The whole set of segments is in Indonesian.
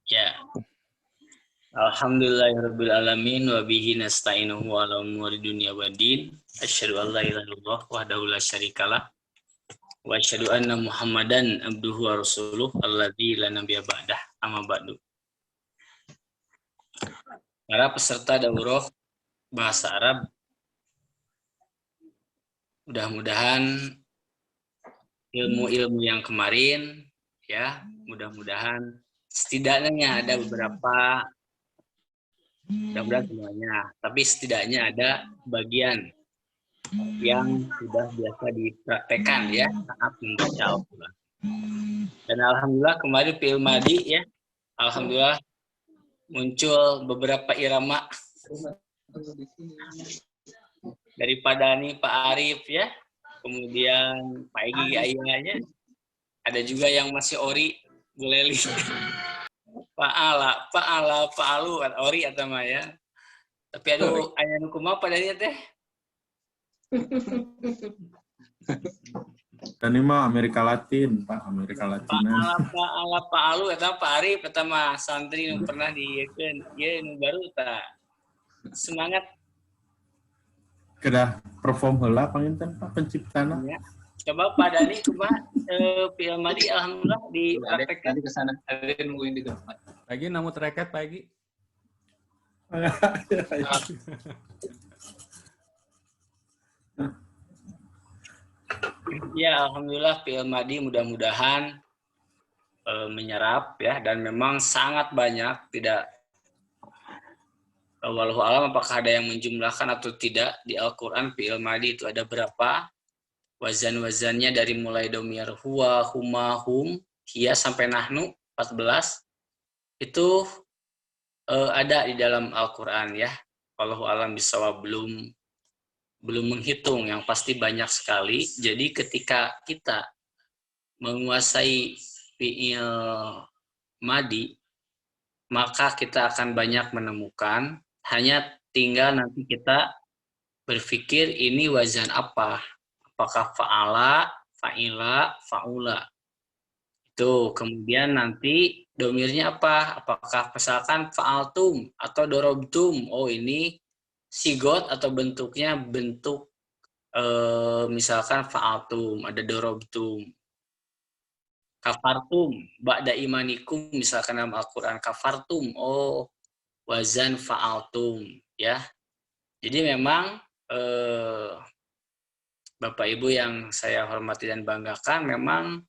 Ya. Alhamdulillahirabbil alamin wa bihi nasta'inuhu ala umuri dunya waddin. Asyhadu an la ilaha illallah wahdahu la syarikalah wa asyhadu anna Muhammadan abduhu wa rasuluh alladzi la nabiyya ba'dah. Amma ba'du. Para peserta daurah bahasa Arab, mudah-mudahan ilmu-ilmu yang kemarin ya, mudah-mudahan setidaknya ada beberapa, mudah-mudahan semuanya, tapi setidaknya ada bagian yang sudah biasa dipraktekkan ya saat membaca Al-Quran. Dan alhamdulillah kemarin fi'il madi ya, alhamdulillah muncul beberapa irama daripada nih Pak Arif ya, kemudian Pak Egi ayahnya, ada juga yang masih ori Buleli. Fa'alu ori atau ya. Tapi aduh aya nu kumaha padanya teh. Dan ini mah Amerika Latin, Pak, Amerika Latina. Fa'alu eta Pak Arif eta mah santri nu pernah diekeun, ieu nu baru tah. Semangat. Kedah perform heula panginten Pak penciptana. Ya. Coba Pak Dani kumaha fi'il madi alhamdulillah dipraktekkan di kesana. Ada nungguin di tempat. Lagi namu tereket Pak Egi. Ya, alhamdulillah fi'il madi mudah-mudahan menyerap ya, dan memang sangat banyak, tidak wallahu alam apakah ada yang menjumlahkan atau tidak di Al-Qur'an fi'il madi itu ada berapa wazan-wazannya, dari mulai domir huwa, huma, hum, hiya sampai nahnu 14 itu ada di dalam Al-Qur'an ya. Wallahu alam bisawab, belum menghitung, yang pasti banyak sekali. Jadi ketika kita menguasai fi'il madi, maka kita akan banyak menemukan, hanya tinggal nanti kita berpikir ini wazan apa, apakah fa'ala, fa'ila, fa'ula. Itu kemudian nanti domirnya apa, apakah misalkan fa'altum atau dorobtum, oh ini sigot atau bentuknya bentuk misalkan fa'altum, ada dorobtum, kafartum, ba'da imanikum misalkan dalam Al-Quran kafartum, oh wazan fa'altum ya. Jadi memang Bapak Ibu yang saya hormati dan banggakan, memang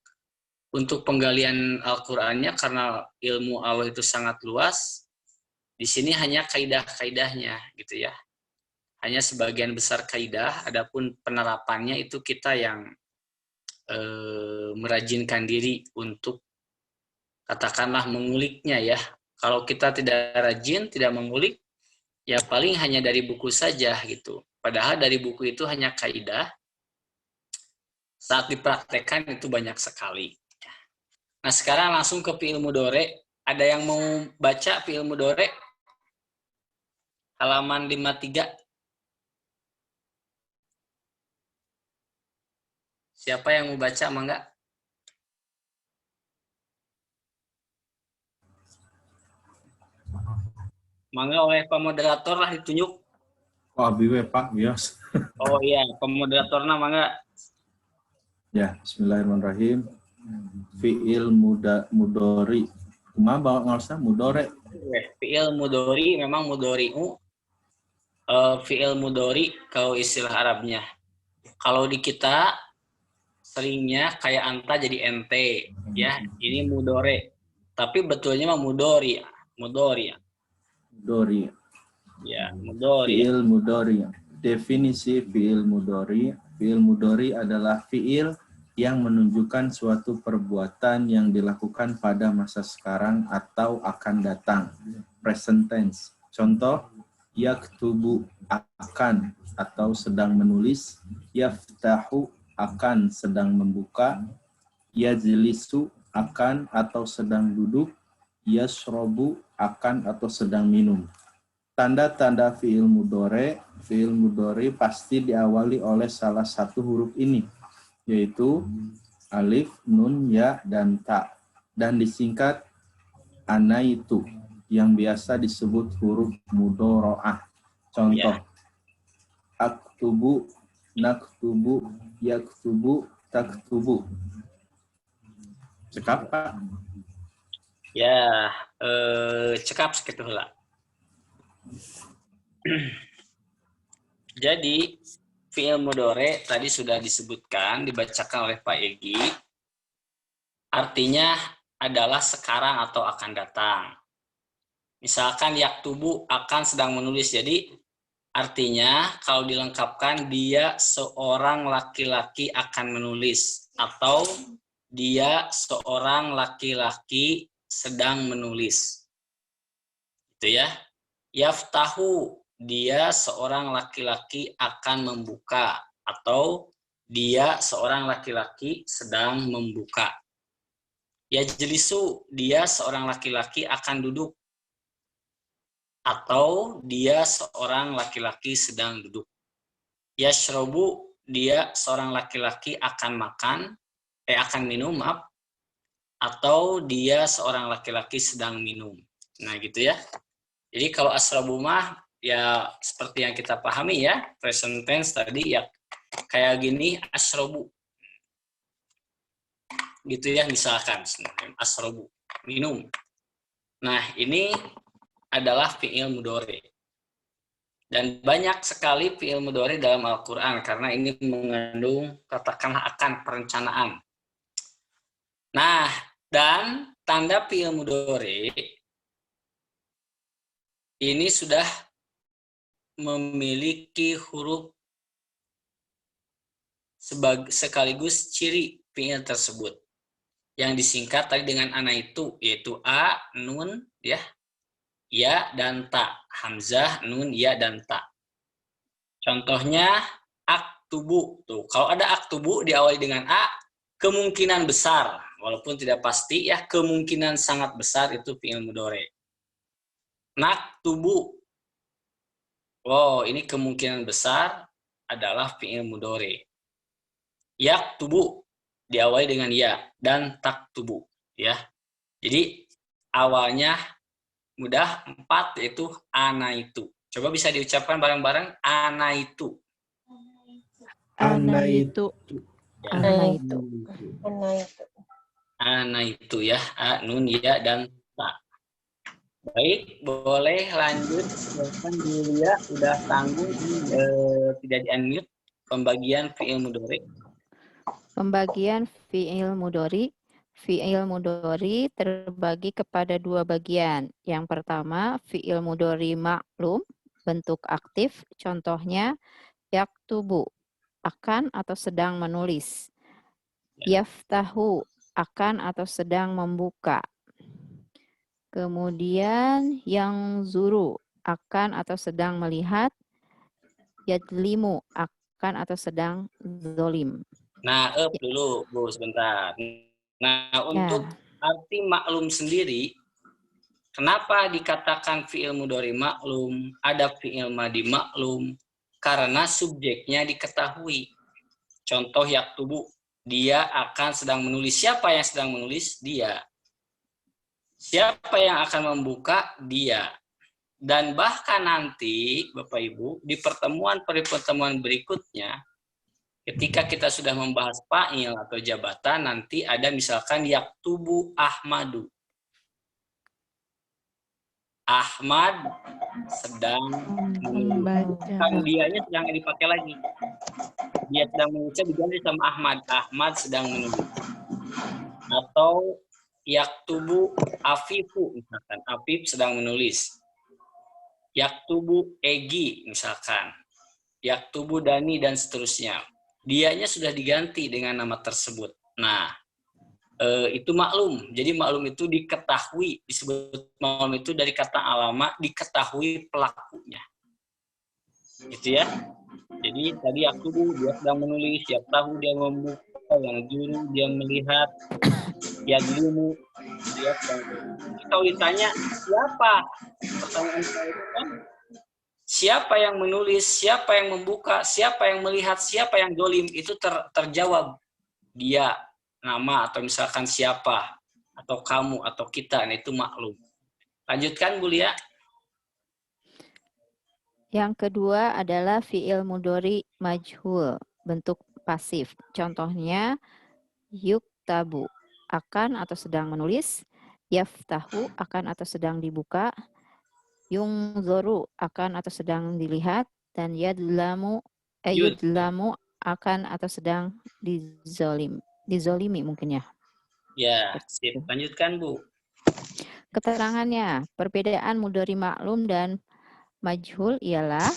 untuk penggalian Al-Qur'annya karena ilmu Allah itu sangat luas, di sini hanya kaidah-kaidahnya gitu ya. Hanya sebagian besar kaidah, adapun penerapannya itu kita yang merajinkan diri untuk katakanlah menguliknya ya. Kalau kita tidak rajin, tidak mengulik, ya paling hanya dari buku saja gitu. Padahal dari buku itu hanya kaidah, saat dipraktekkan itu banyak sekali. Nah sekarang langsung ke fi'il mudhari. Ada yang mau baca fi'il mudhari? Halaman 53. Siapa yang mau baca, mangga? Mangga oleh pemoderator lah ditunjuk. Oh, abiwe Pak, bios. Oh iya, pemoderatornya mangga. Ya, bismillahirrahmanirrahim. Fi'il mudhari. Kumaha bawa ngalsa mudhari? Fi'il mudhari memang mudhari'u. Fi'il mudhari kalau istilah Arabnya. Kalau di kita seringnya kayak anta jadi ente ya, ini mudhari. Tapi betulnya mah mudhari. Mudhari. Mudhari. Ya, mudhari. Fi'il mudhari. Definisi fi'il mudhari. Fi'il mudhari adalah fi'il yang menunjukkan suatu perbuatan yang dilakukan pada masa sekarang atau akan datang. Present tense. Contoh, yaktubu akan atau sedang menulis, yaftahu akan sedang membuka, yajlisu akan atau sedang duduk, yashrobu akan atau sedang minum. Tanda-tanda fi'il mudhari pasti diawali oleh salah satu huruf ini, yaitu alif, nun, ya, dan ta, dan disingkat anaitu yang biasa disebut huruf mudharaah. Contoh, aktubu, naktubu, yaktubu, taktubu. Cekap, Pak? Ya, cekap sekitu heula. Jadi, fi'il mudhari tadi sudah disebutkan, dibacakan oleh Pak Egi. Artinya adalah sekarang atau akan datang. Misalkan yaktubu akan sedang menulis. Jadi artinya kalau dilengkapkan dia seorang laki-laki akan menulis atau dia seorang laki-laki sedang menulis. Itu ya. Yaftahu dia seorang laki-laki akan membuka atau dia seorang laki-laki sedang membuka. Yajlisu dia seorang laki-laki akan duduk atau dia seorang laki-laki sedang duduk. Yashrobu dia seorang laki-laki akan makan, akan minum, maaf, atau dia seorang laki-laki sedang minum. Nah gitu ya. Jadi kalau asrobu mah ya seperti yang kita pahami ya, present tense tadi ya kayak gini, asrobu. Gitu ya, misalkan asrobu, minum. Nah ini adalah fi'il mudhari. Dan banyak sekali fi'il mudhari dalam Al-Quran karena ini mengandung katakanlah akan perencanaan. Nah, dan tanda fi'il mudhari ini sudah memiliki huruf sekaligus ciri fi'il tersebut yang disingkat tadi dengan anaitu, yaitu a, nun, ya, dan ta. Hamzah, nun, ya, dan ta. Contohnya aktubu. Tuh, kalau ada aktubu diawali dengan a, kemungkinan besar, walaupun tidak pasti ya, kemungkinan sangat besar itu fi'il mudhari. Naktubu. Oh, ini kemungkinan besar adalah fi'il mudhari. Yaktubu diawali dengan ya dan taktubu, ya. Jadi awalnya mudah 4 yaitu anaitu. Coba bisa diucapkan bareng-bareng anaitu. Anaitu. Anaitu. Anaitu ya, a, nun, ya, dan ta. Baik, boleh lanjut. Silakan Julia, udah tanggung tidak di-unmute pembagian fi'il mudhari. Pembagian fi'il mudhari. Fi'il mudhari terbagi kepada 2 bagian. Yang pertama, fi'il mudhari maklum, bentuk aktif. Contohnya, yaktubu, akan atau sedang menulis. Yaftahu, akan atau sedang membuka. Kemudian, yang zuru, akan atau sedang melihat. Yadlimu, akan atau sedang zolim. Nah, dulu, Bu, sebentar. Nah, untuk arti maklum sendiri, kenapa dikatakan fi'il mudhari maklum, ada fi'il madi maklum? Karena subjeknya diketahui. Contoh yaktubu, dia akan sedang menulis. Siapa yang sedang menulis? Dia. Siapa yang akan membuka? Dia. Dan bahkan nanti, Bapak Ibu, di pertemuan berikutnya, ketika kita sudah membahas fa'il atau jabatan, nanti ada misalkan yaktubu Ahmadu. Ahmad sedang membaca. Kan dianya sedang dipakai lagi. Dia sedang membaca diganti sama Ahmad. Ahmad sedang menulis. Atau yaktubu Afifu, misalkan. Afif sedang menulis. Yaktubu Egi, misalkan. Yaktubu Dani, dan seterusnya. Dianya sudah diganti dengan nama tersebut. Nah, itu maklum. Jadi maklum itu diketahui. Disebut maklum itu dari kata alama, diketahui pelakunya. Gitu ya. Jadi tadi yaktubu dia sedang menulis, yaktahu dia membuka, yang juru dia melihat, yadlimu dia sedang. Kalau ditanya siapa? Pertanyaan saya itu kan, siapa yang menulis, siapa yang membuka, siapa yang melihat, siapa yang dolim, itu terjawab. Dia, nama, atau misalkan siapa. atau kamu atau kita, nah itu maklum. Lanjutkan Bu Lia. Yang kedua adalah fi'il mudhari majhul, bentuk pasif. Contohnya yuktabu, akan atau sedang menulis, yaftahu, akan atau sedang dibuka, yungzoru, akan atau sedang dilihat, dan yudlamu, akan atau sedang dizolimi mungkin ya. Ya, sip. Lanjutkan Bu. Keterangannya, perbedaan mudhari maklum dan majhul ialah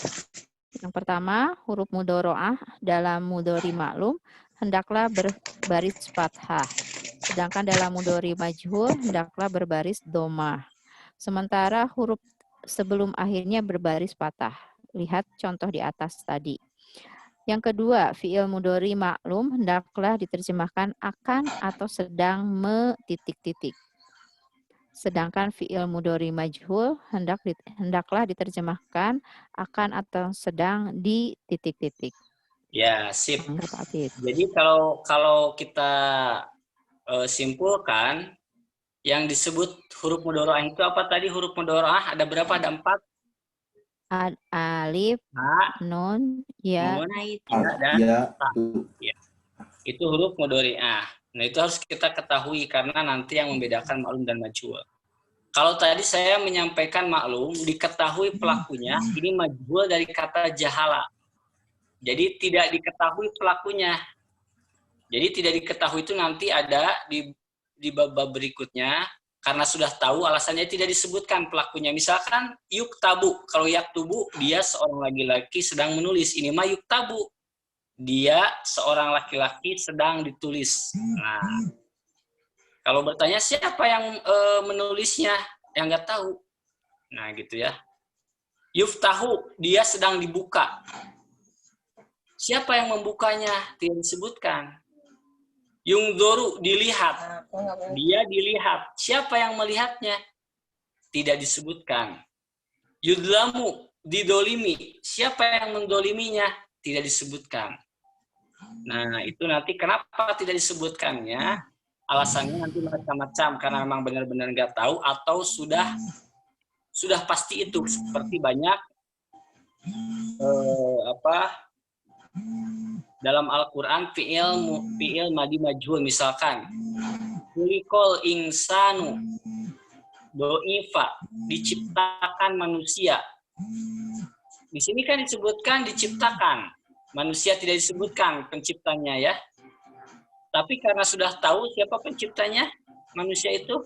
yang pertama, huruf mudhoro'ah dalam mudhari maklum hendaklah berbaris fathah. Sedangkan dalam mudhari majhul hendaklah berbaris domah. Sementara huruf sebelum akhirnya berbaris fathah. Lihat contoh di atas tadi. Yang kedua, fi'il mudhari maklum hendaklah diterjemahkan akan atau sedang titik-titik. Sedangkan fi'il mudhari majhul hendaklah diterjemahkan akan atau sedang di titik-titik. Ya, sip. Mangga, Pak Afid. Jadi kalau kita simpulkan, yang disebut huruf mudhoro'ah itu apa tadi? Huruf mudhoro'ah ada berapa? Ada 4. Alif, Ha, nun, ya, nun, dan Ya, ya. Itu huruf mudhari'ah. Nah, itu harus kita ketahui karena nanti yang membedakan maklum dan majhul. Kalau tadi saya menyampaikan maklum, diketahui pelakunya, ini majhul dari kata jahala. Jadi tidak diketahui pelakunya. Jadi tidak diketahui itu nanti ada di bab berikutnya, karena sudah tahu alasannya tidak disebutkan pelakunya. Misalkan yuktabu, kalau yaktubu dia seorang laki-laki sedang menulis, ini mah yuktabu. Dia seorang laki-laki sedang ditulis. Nah, kalau bertanya siapa yang menulisnya, yang nggak tahu. Nah, gitu ya. Yuftahu, dia sedang dibuka. Siapa yang membukanya? Tidak disebutkan. Yungzoru, dilihat. Dia dilihat. Siapa yang melihatnya? Tidak disebutkan. Yudlamu, didolimi. Siapa yang mendoliminya? Tidak disebutkan. Nah, itu nanti kenapa tidak disebutkannya? Alasannya nanti macam-macam karena memang benar-benar nggak tahu atau sudah pasti itu, seperti banyak dalam Al-Qur'an fi'il madi majhul, misalkan kulikol insanu do'ifa, diciptakan manusia. Di sini kan disebutkan diciptakan, manusia tidak disebutkan penciptanya ya. Tapi karena sudah tahu siapa penciptanya manusia itu,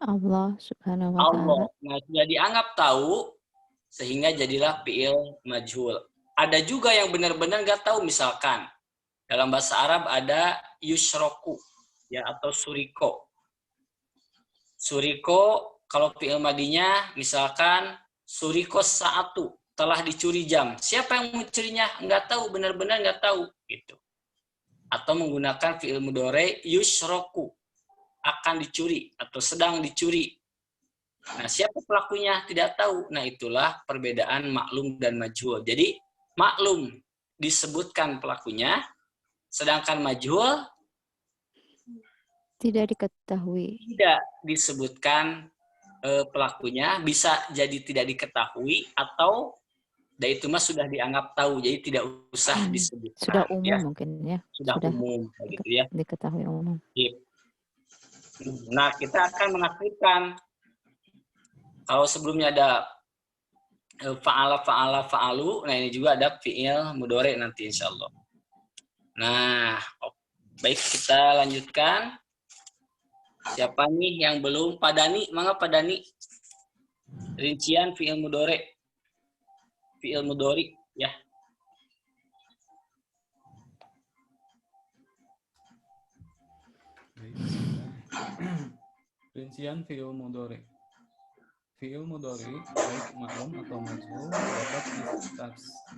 Allah subhanahu wa Allah. ta'ala. Nah, sudah dianggap tahu sehingga jadilah fi'il majhul. Ada juga yang benar-benar nggak tahu, misalkan dalam bahasa Arab ada yushroku ya, atau suriko. Suriko kalau fi'il madinya misalkan suriko saatu, telah dicuri jam. Siapa yang mencurinya? Nggak tahu, benar-benar nggak tahu gitu. Atau menggunakan fi'il mudhari yushroku, akan dicuri atau sedang dicuri. Nah, siapa pelakunya? Tidak tahu. Nah, itulah perbedaan maklum dan majhul. Jadi, maklum disebutkan pelakunya, sedangkan majhul Tidak diketahui. tidak disebutkan pelakunya, bisa jadi tidak diketahui atau itu mah sudah dianggap tahu, jadi tidak usah disebutkan. Sudah umum ya. mungkin ya. Sudah umum gitu ya. Diketahui umum. Nah, kita akan menaktifkan. Kalau sebelumnya ada fa'ala, fa'alu, nah ini juga ada fi'il mudhari nanti insya Allah. Nah, baik, kita lanjutkan. Siapa nih yang belum? Pak Dani, mangga Pak Dani. Rincian fi'il mudhari. Fi'il mudhari ya. Rincian fi'il mudhari. Fi'il mudhari baik maklum atau majhul dapat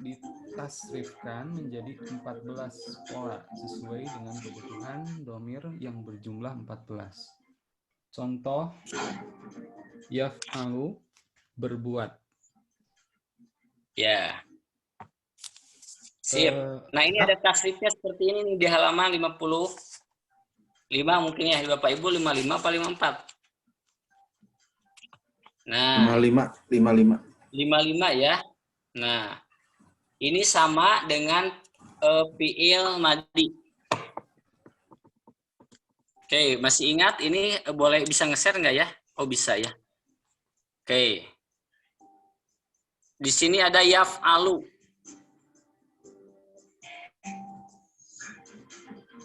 ditasrifkan menjadi 14 pola sesuai dengan kebutuhan dhamir yang berjumlah 14. Contoh yaf'alu, berbuat. Ya. Sip. Nah, ini ada tasrifnya seperti ini nih di halaman 50. 5 mungkin ya, Bapak Ibu 55 apa 54? Nah, 55. 55 ya. Nah, ini sama dengan fiil madi. Oke, masih ingat ini boleh bisa nge-share nggak ya? Oh, bisa ya. Oke. Di sini ada yaf'alu.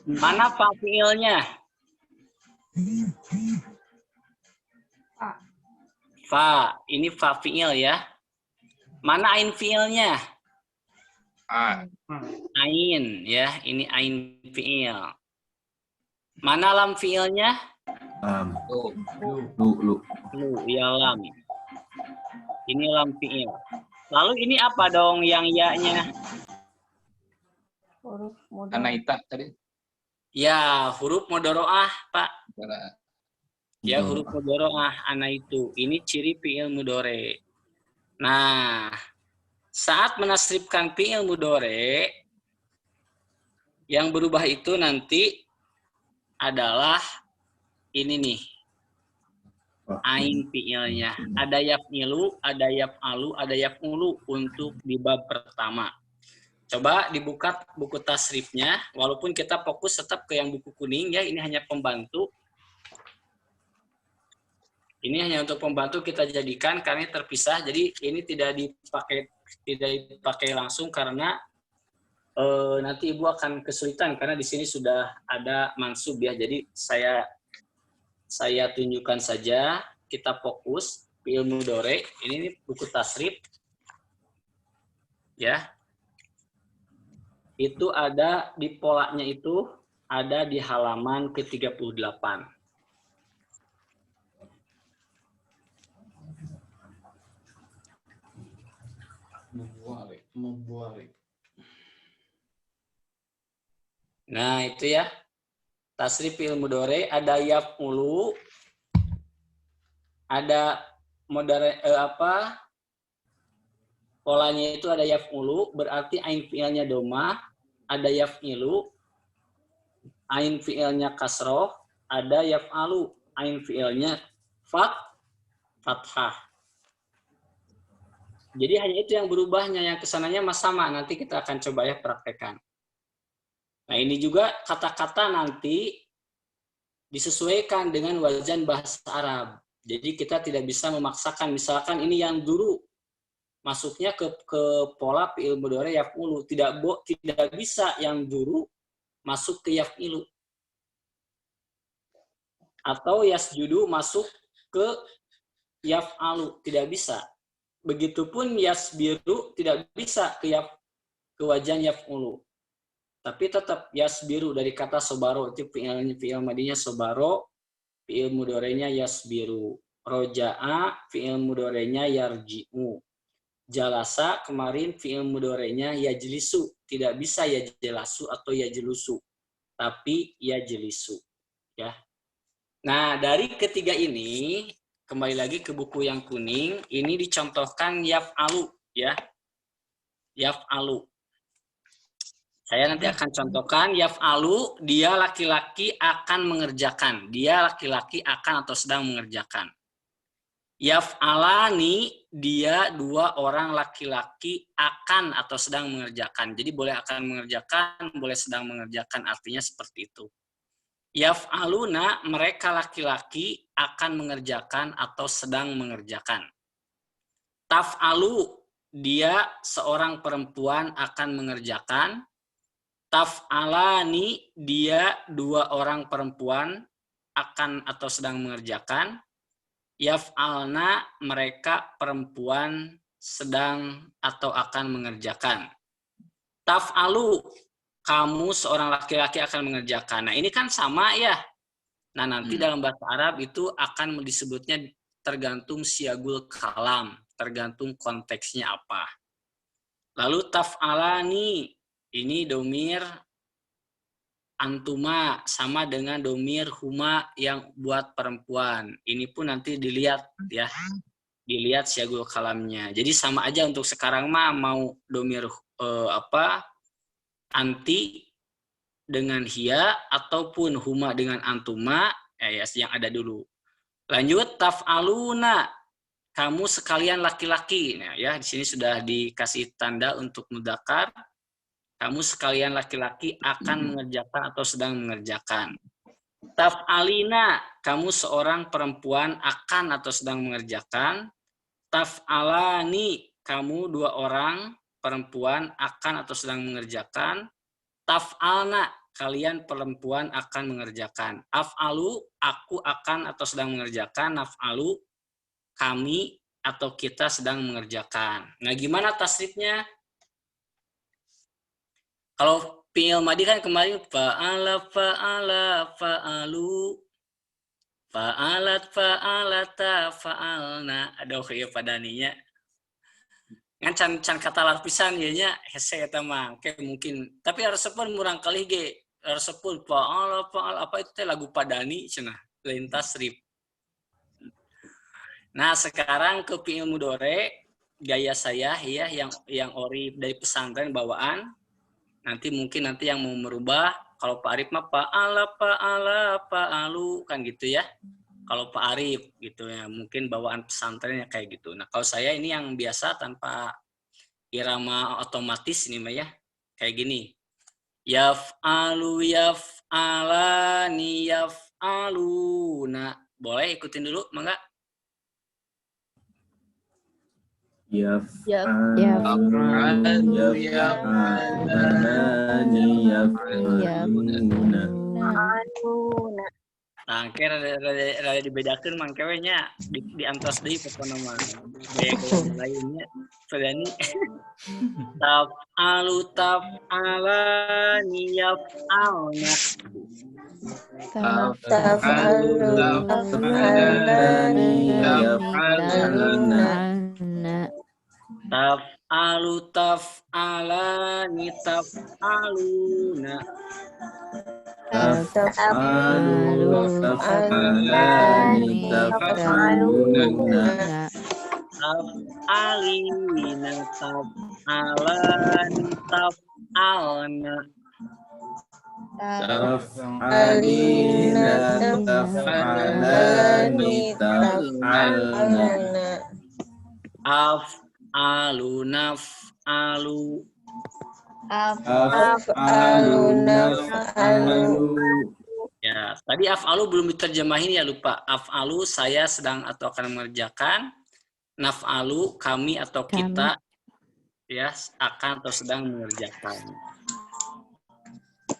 Mana fa'ilnya? Fa, ini fa'il ya. Mana ain fiilnya? Ain ya, ini ain fiil. Mana lam fiilnya? Lu. Lu, ya lam. Ini lam fiil. Lalu ini apa dong yang ya-nya? Huruf mudhari. Anaita tadi. Ya, huruf mudhoro'ah, Pak. Karena Ya, huruf mudhoro'ah, ana itu. Ini ciri fiil mudhore. Nah, saat menasrifkan fiil mudhore, yang berubah itu nanti adalah ini nih. Ain fiilnya. Ada yaf'ilu, ada yaf'alu, ada yaf'ulu untuk di bab pertama. Coba dibuka buku tasrifnya, walaupun kita fokus tetap ke yang buku kuning ya, ini hanya pembantu. Ini hanya untuk pembantu kita jadikan karena terpisah, jadi ini tidak dipakai langsung karena nanti Ibu akan kesulitan karena di sini sudah ada mansub ya. Jadi saya tunjukkan saja, kita fokus fiil mudhore. Ini buku tasrif. Ya. Itu ada di polanya itu ada di halaman ke-38. Membualik. Nah, itu ya. Tasrif fiil mudhore ada yaf'ulu, ada polanya itu ada yaf'ulu, berarti ain fiilnya domah, ada yaf'ilu, ain fiilnya kasroh, ada yaf'alu, ain fiilnya fathah. Jadi hanya itu yang berubahnya, yang kesananya sama. Nanti kita akan coba ya praktekkan. Nah, ini juga kata-kata nanti disesuaikan dengan wazan bahasa Arab. Jadi kita tidak bisa memaksakan, misalkan ini yang dulu masuknya ke pola fiil mudhore yaf'ulu, tidak bisa yang dulu masuk ke yaf'ilu. Atau yasjudu masuk ke yaf'alu, tidak bisa. Begitupun yasbiru tidak bisa ke wazan yaf'ulu. Tapi tetap yasbiru dari kata sobaro, itu fiil madinya sobaro, fiil mudhorenya yasbiru. Roja'a fiil mudhorenya yarji'u. Jalasa kemarin fiil mudhorenya yajlisu, tidak bisa yajlasu atau yajlusu, tapi yajlisu ya. Nah, dari ketiga ini kembali lagi ke buku yang kuning, ini dicontohkan yaf'alu ya. Yaf'alu. Saya nanti akan contohkan yaf'alu, dia laki-laki akan mengerjakan. Dia laki-laki akan atau sedang mengerjakan. Yaf'alani, dia dua orang laki-laki akan atau sedang mengerjakan. Jadi boleh akan mengerjakan, boleh sedang mengerjakan, artinya seperti itu. Yaf'aluna, mereka laki-laki akan mengerjakan atau sedang mengerjakan. Taf'alu, dia seorang perempuan akan mengerjakan. Taf'alani, dia dua orang perempuan akan atau sedang mengerjakan. Yaf'alna, mereka perempuan sedang atau akan mengerjakan. Taf'alu, kamu seorang laki-laki akan mengerjakan. Nah, ini kan sama ya. Nah, nanti dalam bahasa Arab itu akan disebutnya tergantung siagul kalam, tergantung konteksnya apa. Lalu taf'alani, ini domir antuma sama dengan domir huma yang buat perempuan. Ini pun nanti dilihat ya. Dilihat siagul kalamnya. Jadi sama aja untuk sekarang mah mau domir anti dengan hiya ataupun huma dengan antuma, yang ada dulu. Lanjut, taf'aluna, kamu sekalian laki-laki. Nah, ya di sini sudah dikasih tanda untuk mudzakkar. Kamu sekalian laki-laki akan mengerjakan atau sedang mengerjakan. Taf'alina, kamu seorang perempuan akan atau sedang mengerjakan. Taf'alani, kamu dua orang perempuan akan atau sedang mengerjakan. Taf'alna, kalian perempuan akan mengerjakan. Af'alu, aku akan atau sedang mengerjakan. Naf'alu, kami atau kita sedang mengerjakan. Nah, gimana tasrifnya? Kalau fi'il madi kan kemarin fa'ala, fa'ala, fa'alu, fa'alat, fa'alata, fa'alna. Aduh, ya padaninya. Kan can kata lapisan ya nya hese eta mah kayak mungkin tapi resepon murang kali ge resepon fa'ala apa itu teh lagu padani cenah lain tasrif. Nah, sekarang ke fi'il mudhari gaya saya ya yang ori dari pesantren bawaan. Nanti yang mau merubah kalau Pak Arif mah fa'ala, fa'alu kan gitu ya. Kalau Pak Arif gitu ya, mungkin bawaan pesantrennya kayak gitu. Nah, kalau saya ini yang biasa tanpa irama otomatis ini mah ya. Kayak gini. Yaf'alu, yaf'alani, yaf'aluna. Boleh ikutin dulu, mangga? Yaf'alu, yaf'alani, yaf'aluna. Tangke rada dibedakeun mangke nya di antos deui pokona mah. Gaya lainnya Fadani. Taf'alu, taf'alani, yaf'alna. Taf'alu, taf'alani, yaf'aluna. Taf'alu, taf'alani, taf'aluna. Taf'alu, taf'alani, taf'aluna. Taf'alina, taf'alani, taf'alna. Taf'alina, taf'alani, taf'alna. Af'alu, naf'alu. Af'alu, naf'alu. Ya, tadi af'alu belum diterjemahin ya, lupa. Af'alu saya sedang atau akan mengerjakan. Naf'alu kami atau kita ya akan atau sedang mengerjakan.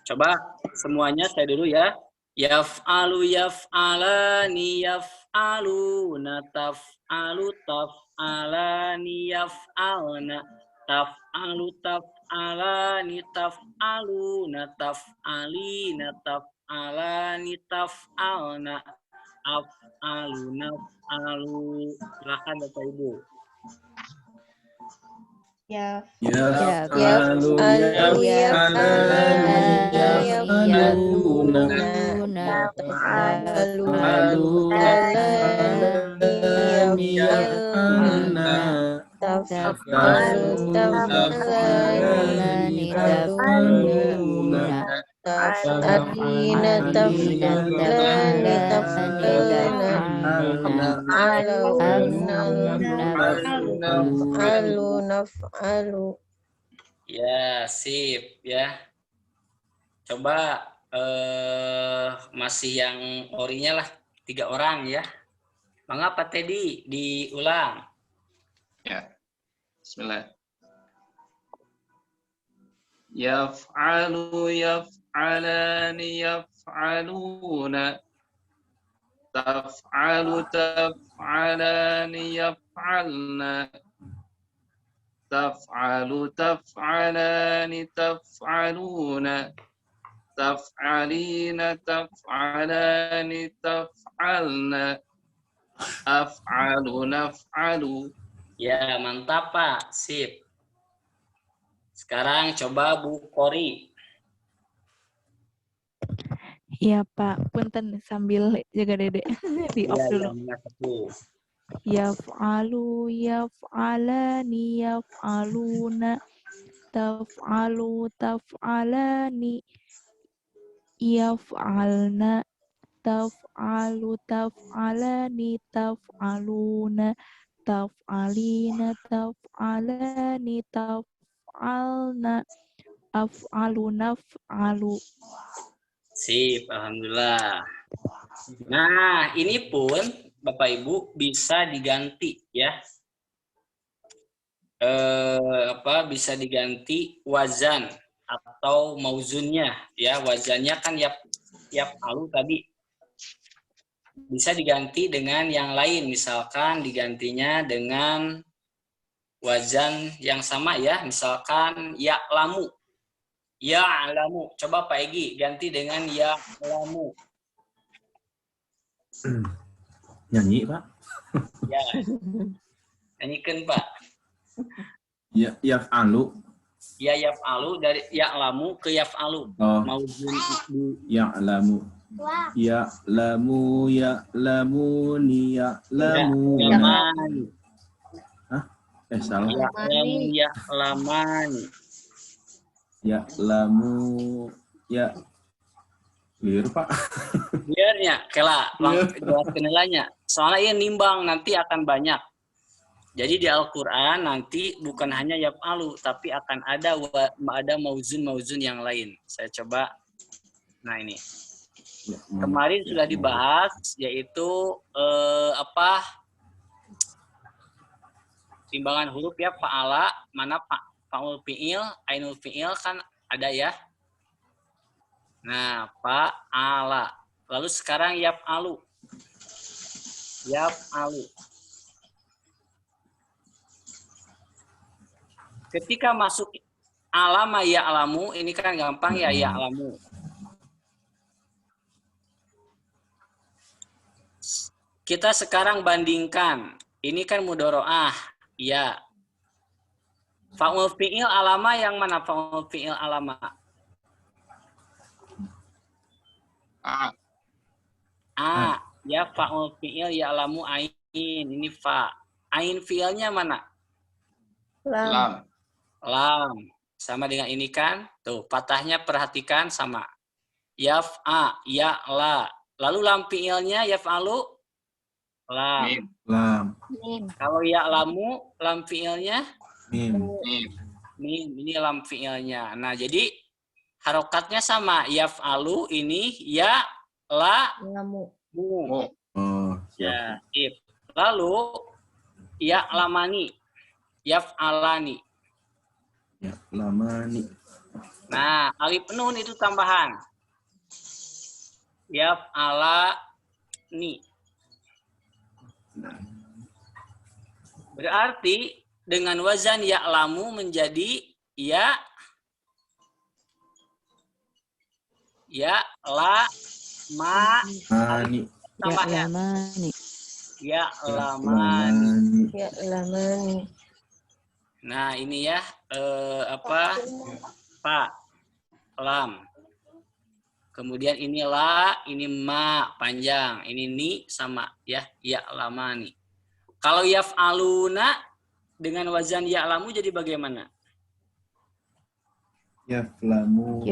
Coba semuanya saya dulu ya. Yaf'alu, yaf'alani, yaf'aluna, taf'alu, taf'alani, yaf'alna. Taf'alu, taf'alani, taf'aluna, taf'alina, taf'alani, taf'alna. Af'alu, naf'alu. Silakan Bapak Ibu. Yaf'alu, yaf'alani, yaf'aluna. Taf'alu, taf'alani, yaf'alna. Taf'alu, taf'alani, yaf'aluna. Taf'alina, taf'alani, taf'aluna. Ya, sip ya. Coba masih yang orinya lah 3 orang ya. Mengapa Teddy diulang? Ya. Bismillah. Yaf'alu, yaf'alani, yaf'aluna. Taf'alu, taf'alani, yaf'alna. Taf'alu, taf'alani, taf'aluna. Taf'alina, taf'alani, taf'alna. Af'alu, naf'alu. Ya, mantap Pak. Sip. Sekarang coba Bu Kori. Iya Pak, punten sambil jaga Dede di off dulu. Yaf'alu, yaf'alani, yaf'aluna. Taf'alu, taf'alani. yaf'alna, taf'alu, taf'alani, taf'aluna, taf'alina, taf'alani, taf'alna, af'alu, naf'alu. Sip, alhamdulillah. Nah, ini pun Bapak Ibu bisa diganti ya. Bisa diganti wazan atau mauzunnya ya. Wazannya kan yaf'alu tadi. Bisa diganti dengan yang lain, misalkan digantinya dengan wazan yang sama ya, misalkan ya'lamu. Ya'lamu. Coba Pak Egi ganti dengan ya'lamu. Nyanyi, Pak. Ya. Nyanyikan, Pak. Ya, yaf'alu. Ya yaf'alu dari ya'lamu ke yaf'alu. Oh, Mauzun ya'lamu. Ya'lamu, ya'lamuni, ya'lamu. ya'lamani. Hah? Salah. Ya'lamu, ya'lamani. Ya'lamu, ya. Clear, Pak. Biarnya, kela, jawab nilainya. Soalnya ini nimbang nanti akan banyak. Jadi di Al-Quran nanti bukan hanya yaf'alu, tapi akan ada mauzun yang lain. Saya coba. Nah ini. Kemarin sudah dibahas, yaitu timbangan huruf ya, fa'ala, mana fa'ul fi'il, ainul fi'il kan ada ya. Nah, fa'ala. Lalu sekarang yaf'alu. Yaf'alu. Ketika masuk alama ya'lamu, ini kan gampang ya ya'lamu. Kita sekarang bandingkan. Ini kan mudhoro'ah. Ya. Fa'ul fi'il alama yang mana fa'ul fi'il alama? Ya fa'ul fi'il ya'lamu ain. Ini fa. Ain fi'ilnya mana? Lam. Lam. Sama dengan ini kan? Tuh, patahnya perhatikan sama. Yaf'a, ya'la. Lalu lam fi'ilnya yaf'alu? Lam. Mim. Lam. Kalau ya'lamu, lam fi'ilnya? Mim. Mim. Mim. Ini lam fi'ilnya. Nah, jadi harokatnya sama. Yaf'alu ini ya'lamu. Mu. Oh, Ya, siap. if. Lalu ya'lamani. Yaf'alani. Ya'lamani. Nah, alif nun itu tambahan. Yaf'alani. Berarti dengan wazan ya'lamu menjadi Mani. tambahan. Ya'lamani. Ya'lamani. Nah, ini ya fa, lam. Kemudian ini la, ini ma panjang, ini ni sama ya, ya'lamani. Kalau yaf'aluna dengan wazan ya'lamu jadi bagaimana? Ya'lamu.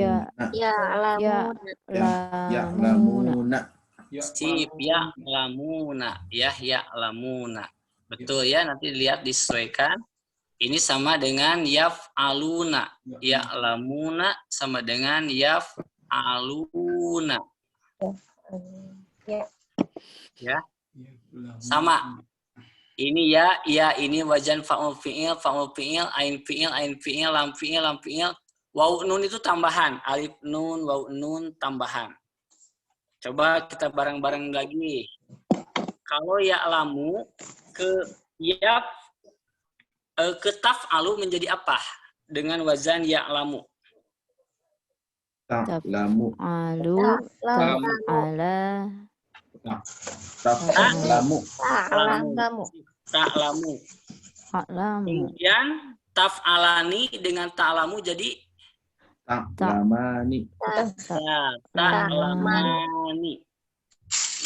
Ya'lamuna. Sip, ya'lamuna, ya ya'lamuna. Betul ya, nanti lihat disesuaikan. Ini sama dengan yaf'aluna. Ya'lamuna sama dengan yaf'aluna. Ya. Sama. Ini ya, ini wajan fa'ul fi'il, ain fi'il, lam fi'il. Waw nun itu tambahan. Alif nun, waw nun tambahan. Coba kita bareng-bareng lagi. Kalau ya'lamu ke taf'alu menjadi apa dengan wazan ya'lamu? Ta'lamu. Ta'lamu. Ta'lamu. Kemudian taf'alani dengan ta'lamu jadi Ta'lamani. ta'lamani.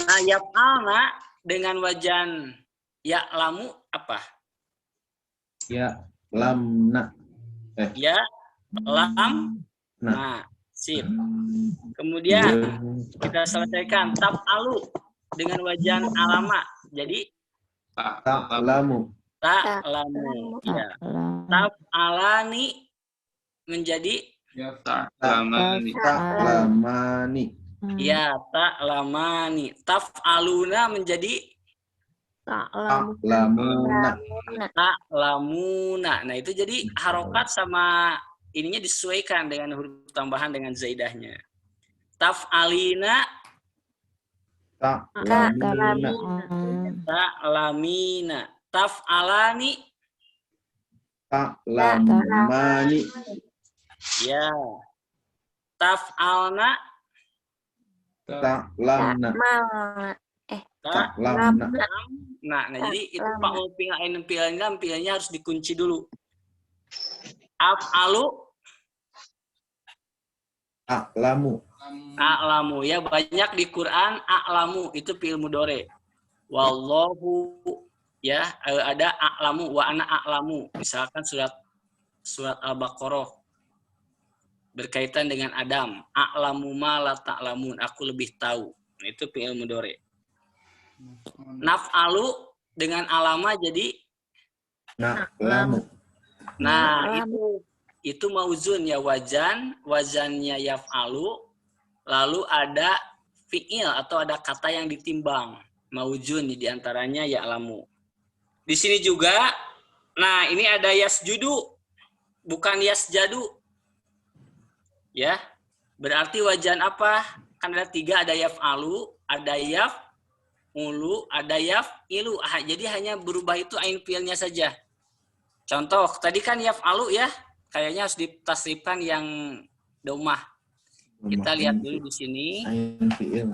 Nah, yaf'alna dengan wajan ya'lamu apa? Ya'lamna. Ya, lam. Nah. Nah, Sip. Kemudian kita selesaikan taf'alu dengan wajan alama. Jadi ta'lamu. ta'lamu. Ya. Taf'alani menjadi ta'lamani. Ta'lamani. ya ta'lamani. Taf'aluna menjadi Ta'lamuna. ta'lamuna. Nah, itu jadi harokat sama ininya disesuaikan dengan huruf tambahan dengan zaidahnya. Taf'alina, Ta'lamina. ta'lamina. Taf'alani, Ta'lamani. ya. Taf'alna, Ta'lamna. Ta'lamna. nah, jadi itu fa'ul fi'ilnya harus dikunci dulu. Af'alu, A'lamu. a'lamu, ya banyak di Quran a'lamu itu fi'il mudhari. Wallahu, ya ada a'lamu wa ana a'lamu. Misalkan surat Al-Baqarah berkaitan dengan Adam. A'lamu ma la ta'lamun, aku lebih tahu. Nah, itu fi'il mudhari. Naf'alu dengan alama jadi Na'lamu. nah itu mauzun ya, wazannya yaf'alu, lalu ada fi'il atau ada kata yang ditimbang, mauzun di antaranya ya'lamu. Di sini juga, nah ini ada yasjudu, bukan yasjadu. Ya, berarti wajan apa? Kan ada 3, ada yaf'alu, ada yaf'ulu, ada yaf'ilu. Jadi hanya berubah itu ain fi'ilnya saja. Contoh, tadi kan yaf'alu ya, kayaknya harus ditasrifkan yang domah. Kita lihat dulu di sini. Ain fi'il.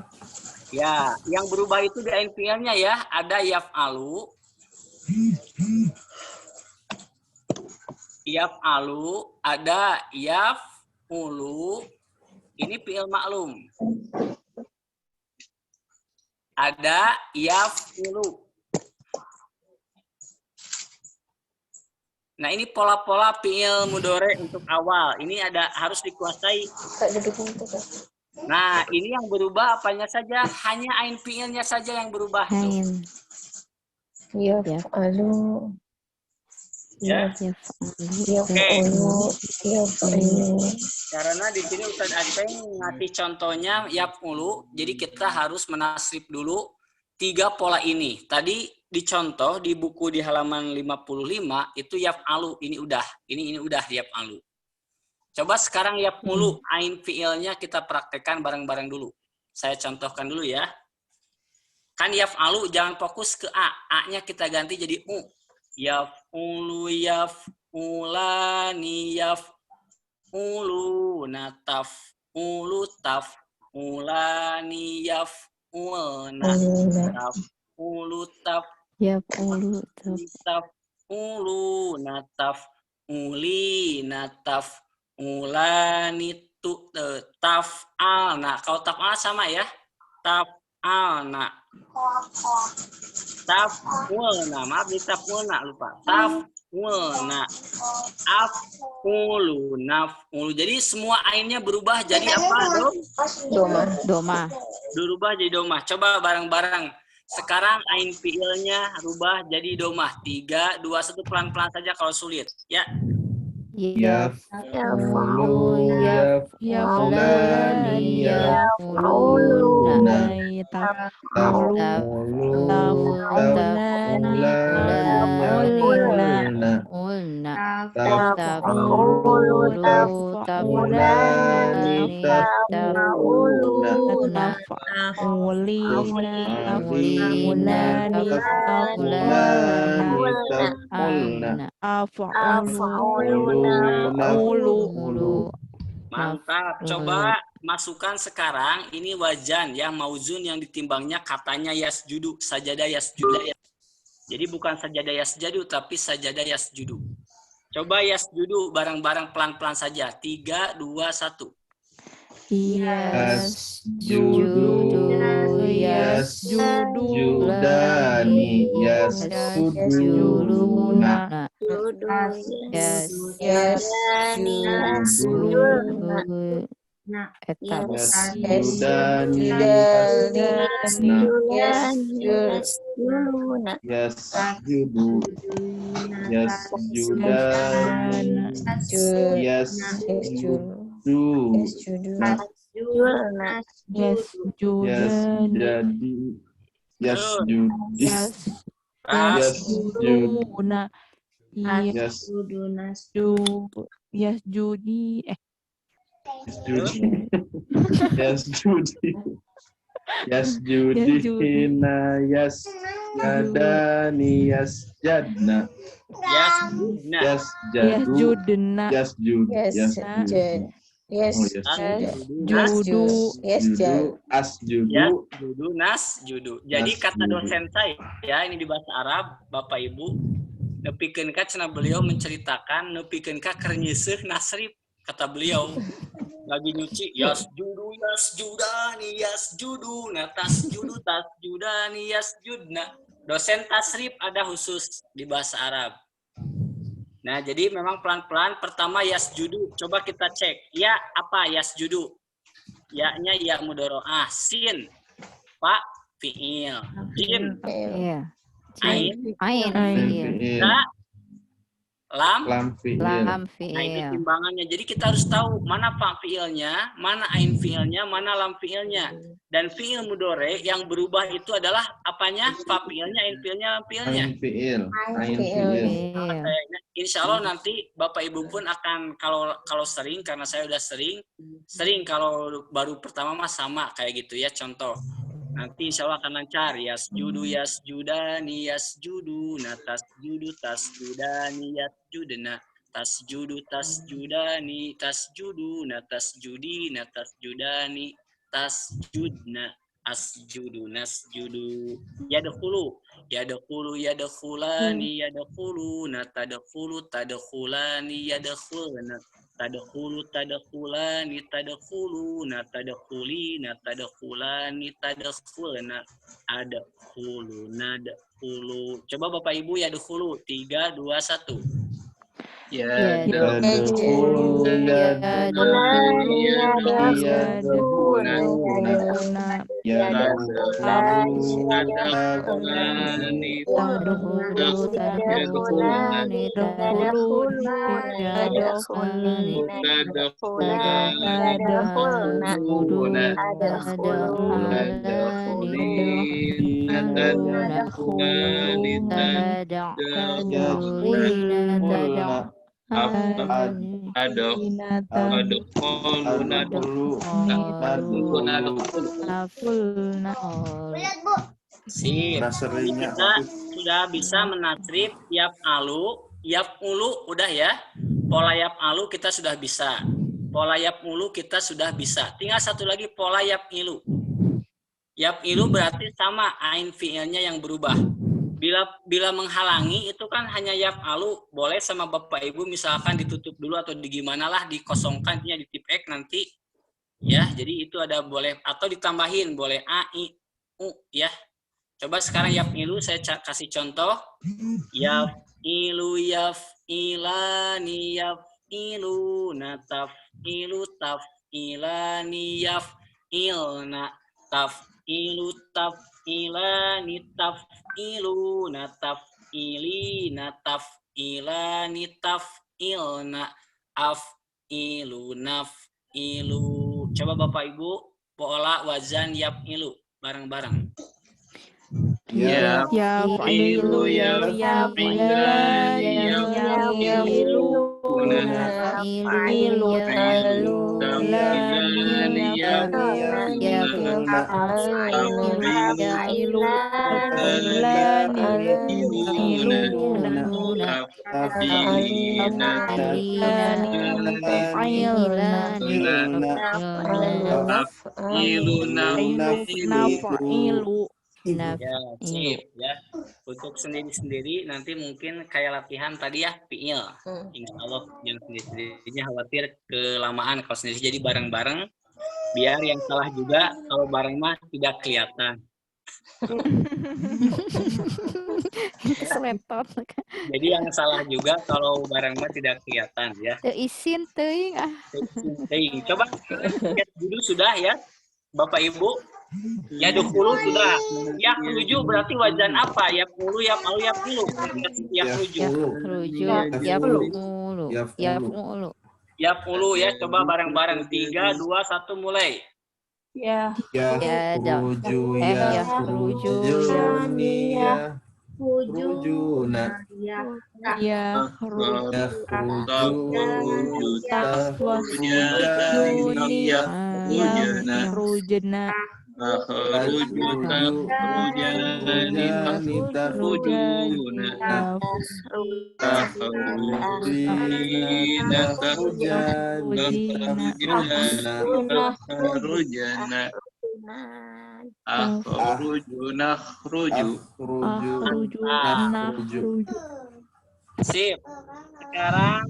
Ya, yang berubah itu di ain fi'ilnya ya, ada yaf'alu. Yaf'alu, ada yaf'ulu. Ini fi'il maklum. Ada yaf'ulu. Nah, ini pola-pola fi'il mudhari untuk awal. Ini harus dikuasai. Nah, ini yang berubah apanya saja? Hanya ain fi'ilnya saja yang berubah. Ain. Yaf'alu. Ya. Yaf'alu. Karena di sini Ustaz Aceh ngasih contohnya yaf'ulu, jadi kita harus menasrif dulu 3 pola ini. Tadi dicontoh di buku di halaman 55 itu yaf'alu, ini udah yaf'alu. Coba sekarang yaf'ulu, ain fi'ilnya kita praktekkan bareng-bareng dulu. Saya contohkan dulu ya. Kan yaf'alu jangan fokus ke A-nya kita ganti jadi U. Yaf'ulu, yaf'ulani, yaf'ulu, nataf'ulu, taf'ulani, yaf'ulna, taf'ulu, Yaf'ulu. taf'ulu, nataf'uli, nataf'ulani, taf'alna. Kalau taf'al sama ya. Taf'alna. Taf'ulna, maaf di taf'ulna lupa. Taf'ulna. Af'ulu, naf'ulu. Jadi semua ainnya berubah jadi apa, Dom? Doma. Berubah jadi domah. Coba bareng-bareng. Sekarang ain fi'ilnya rubah jadi domah. 3, 2, 1 pelan-pelan saja kalau sulit. Ya. Yaf'ulu, yaf'ulani, yaf'uluna. Taf'ulu, taf'ulani, yaf'ulna. Ulna. Taf'ulu, taf'ulani, taf'uluna. Mantap. Coba masukkan sekarang ini wajan ya, mauzun yang ditimbangnya katanya yasjudu, sajadah yasjudu. Jadi bukan sajadah yasjadu tapi sajadah yasjudu. Coba yasjudu bareng-bareng pelan-pelan saja. 3, 2, 1. Yasjudani, yasjuduna. Eta. Yasjudani. Yasjudu. Yasjudani. Yasjudu. Yasjadi. Yasjudi. Yasjuduna. Yasjudi. Yasjudi. Yasjudina. Yasjadani. Yasjadna. Yasjudna. Yasjadu. Yasjudna. Yasjudu. Asjudu. Nasjudu. Jadi kata dosen saya ya ini di bahasa Arab, Bapak Ibu, nepikeun ka cenah beliau menceritakan nepikeun ka keur nyeuseuh nasrif kata beliau. Lagi nyuci yasjudu yasjudani yasjuduna tasjudu tasjudani yasjudna. Dosen tasrif ada khusus di bahasa Arab. Nah, jadi memang pelan-pelan. Pertama yasjudu, coba kita cek. Ya, apa yasjudu? Ya-nya ya mudhoro'ah. Sin, fa, fi'il. Jim, Iya. ain, Ain fiil. ta, lam. Lam fiil. Lam Nah, ini fiil. timbangannya. Jadi kita harus tahu mana fa fi'ilnya, mana ain fi'ilnya, mana lam fi'ilnya. Dan fi'il mudhore yang berubah itu adalah apanya? Fa fi'ilnya, ain fi'ilnya, lam fi'ilnya. Ain fiil. Ain Fiil. fiil. Insya Allah nanti Bapak Ibu pun akan kalau sering, karena saya udah sering kalau baru pertama mah sama kayak gitu ya, contoh. Nanti insya Allah akan lancar. Yasjudu yasjudani yasjudu tasjudu tasjudani yasjudna tasjudu tasjudani tasjudu tasjudi tasjudani tasjudna asjudu nasjudu yadkhulu yadkhulani yadkhuluna tadkhulu tadkhulani yadkhulna tadkhulu tadkhulani tadkhuluna tadkhulina tadkhulani tadkhulna adkhuluna adkhulu. Coba Bapak Ibu yadkhulu 3 2 1. Yadkhulu. Sip. Jadi kita sudah bisa menasrif yaf'alu, yaf'ulu udah ya. Pola yaf'alu kita sudah bisa. Pola yaf'ulu kita sudah bisa. Tinggal satu lagi pola yaf'ilu. Yaf'ilu berarti sama ain fi'ilnya yang berubah. Bila menghalangi itu kan hanya yaf'alu, boleh sama Bapak Ibu misalkan ditutup dulu atau digimana lah, dikosongkan di tip X nanti. Ya, jadi itu ada boleh atau ditambahin boleh a, i, u ya. Coba sekarang yaf'ilu saya kasih contoh. Yaf'ilu yaf'ilani yaf'iluna taf'ilu taf'ilani yaf'ilna taf'ilu taf'ilani taf'iluna taf'ilina taf'ilani taf'ilna af'ilu naf'ilu. Coba Bapak Ibu pola wazan yaf'ilu bareng-bareng. Yaf'ilu yaf'ilani Ya, sip ya. Untuk sendiri-sendiri nanti mungkin kayak latihan tadi ya, fi'il. Insya Allah yang sendiri-sendirinya khawatir kelamaan kalau sendiri, jadi bareng-bareng biar yang salah juga kalau bareng mah tidak kelihatan. Retot. Jadi yang salah juga kalau barangnya tidak kelihatan ya. Teu isin teuing ah. Coba lihat dulu sudah ya, Bapak Ibu. Ya dulu sudah. Ya keruju berarti wajan apa? Ya pulu, ya palu, ya pulu. Ya keruju. Ruju, ya pulu. Ya pulu. Ya pulu ya, coba bareng-bareng 3, 2, 1 mulai. Ya. Ya Ruju, ya ya ruju, ya rujuna, Ya. ya ruju, Rujena. Sip. Sekarang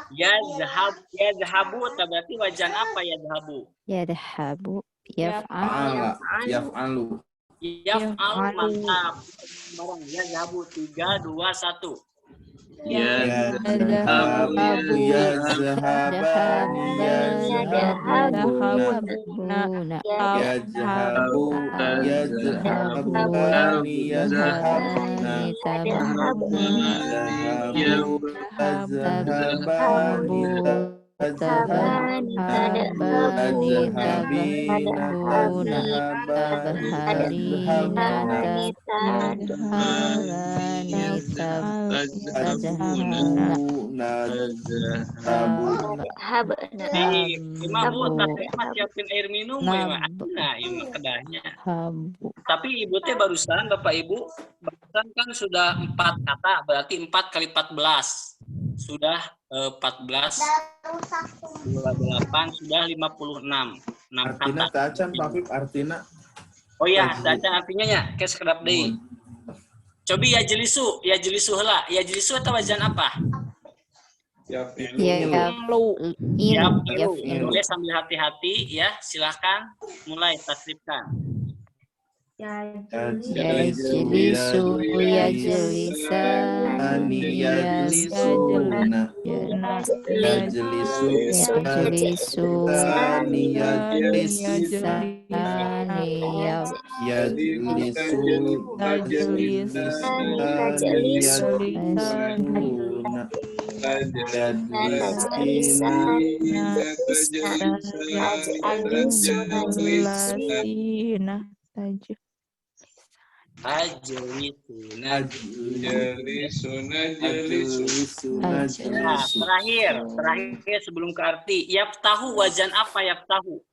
yazhabu berarti wajan apa yazhabu? Yadhabu, Fa'ala, yaf'alu. Yaf'alu, mantap. Bareng yazhabu 3, 2, 1. yazhabu, yazhabani, yazhabuna, yazhabu, yazhabani, yazhabuna, yazhabani, siapin air minum kedahnya. Tapi Ibu teh barusan Bapak Ibu barusan kan sudah 4 kata, berarti 4 kali 14 sudah 14 28 sudah 56 Artina kata. tacan Pak Artina. Oh ya, tacan artinya ya, kayak sekedap deui. Cobi ya jelisu heula. Ya jelisu atau wajan apa? Boleh sambil hati-hati ya, silahkan mulai tasrifkan. Yajlisu, yajlisani, yajlisuna, yajlisani, Terakhir sebelum ke arti, yaftahu wajan apa yaftahu?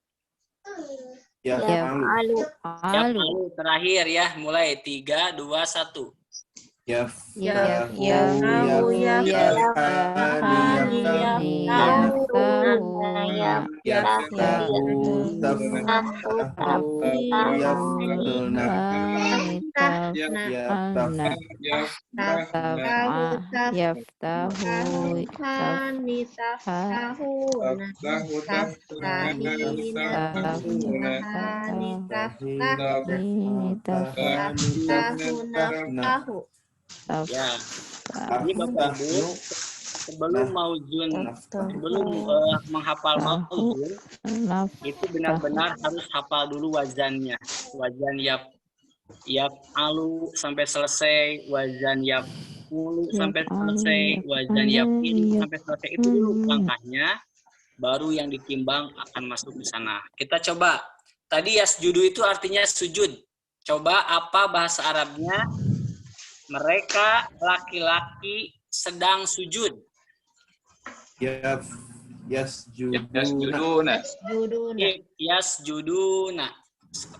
Yaf'alu. Terakhir ya, mulai 3, 2, 1. Ya, jadi Bapak Ibu sebelum menghafal mauzun itu benar-benar harus hafal dulu wazannya. Wazan yaf'alu sampai selesai, wazan yaf'ulu sampai selesai, wazan yaf'ilu sampai selesai, itu dulu langkahnya, baru yang ditimbang akan masuk di sana. Kita coba. Tadi yasjudu itu artinya sujud. Coba apa bahasa Arabnya? Mereka laki-laki sedang sujud. Yasjuduna.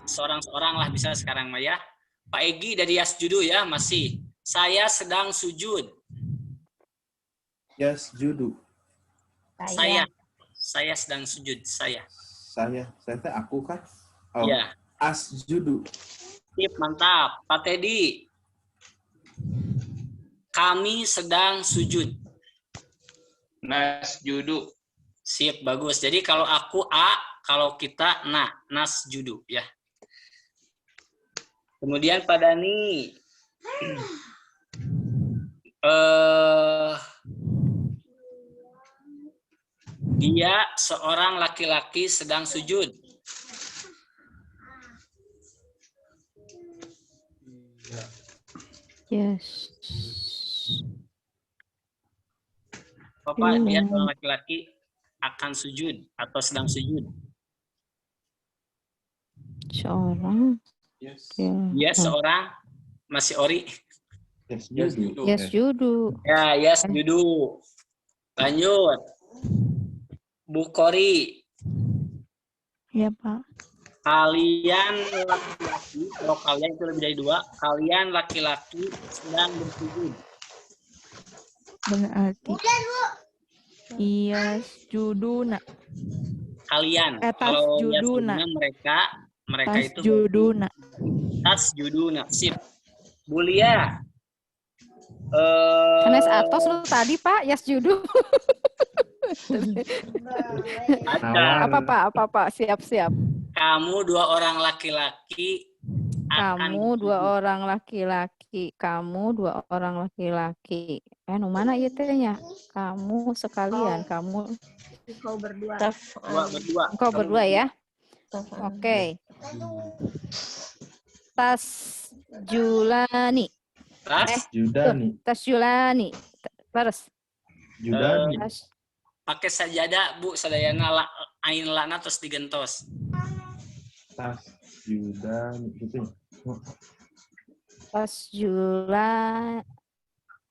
Seorang-seorang lah bisa sekarang Maya. Pak Egi dari Yasjudu ya masih. Saya sedang sujud. Yasjudu. Saya sedang sujud. Saya teh aku kan. Oh. Ya. Asjudu. Sip, mantap. Pak Teddy. Kami sedang sujud. Nasjudu. Sip, bagus. Jadi kalau aku A, kalau kita nasjudu ya. Kemudian Pak Dani. Dia seorang laki-laki sedang sujud. Yes. Bapak, dia seorang laki-laki akan sujud atau sedang sujud. Seorang. Yes. Ya. Dia seorang masih ori. Yasjudu. Yasjudu. Ya, yasjudu. Lanjut. Bukhari. Iya, Pak. Kalian laki-laki, kalau kalian itu lebih dari 2, kalian laki-laki sedang bersujud. Berarti. Yasjuduna. Kalian. Tas Kalau juduna. yasjuduna mereka Tas itu juduna. tasjuduna. Sip. Bulia. Hanes atos lu tadi Pak, Yasjudu. Ada. Apa Pak? Siap. Kamu 2 orang laki-laki. Kamu 2 orang laki-laki. Kamu 2 orang laki-laki. Nu mana ieu teh nya? Kamu sekalian, kamu. Engkau berdua. Berdua. Engkau berdua ya. Oke. Tas Julani. Tas Julani. Terus. Judani. Pakai sajadah, Bu, sadayana ain lana terus digentos. Tas Judani itu. Tas Julan.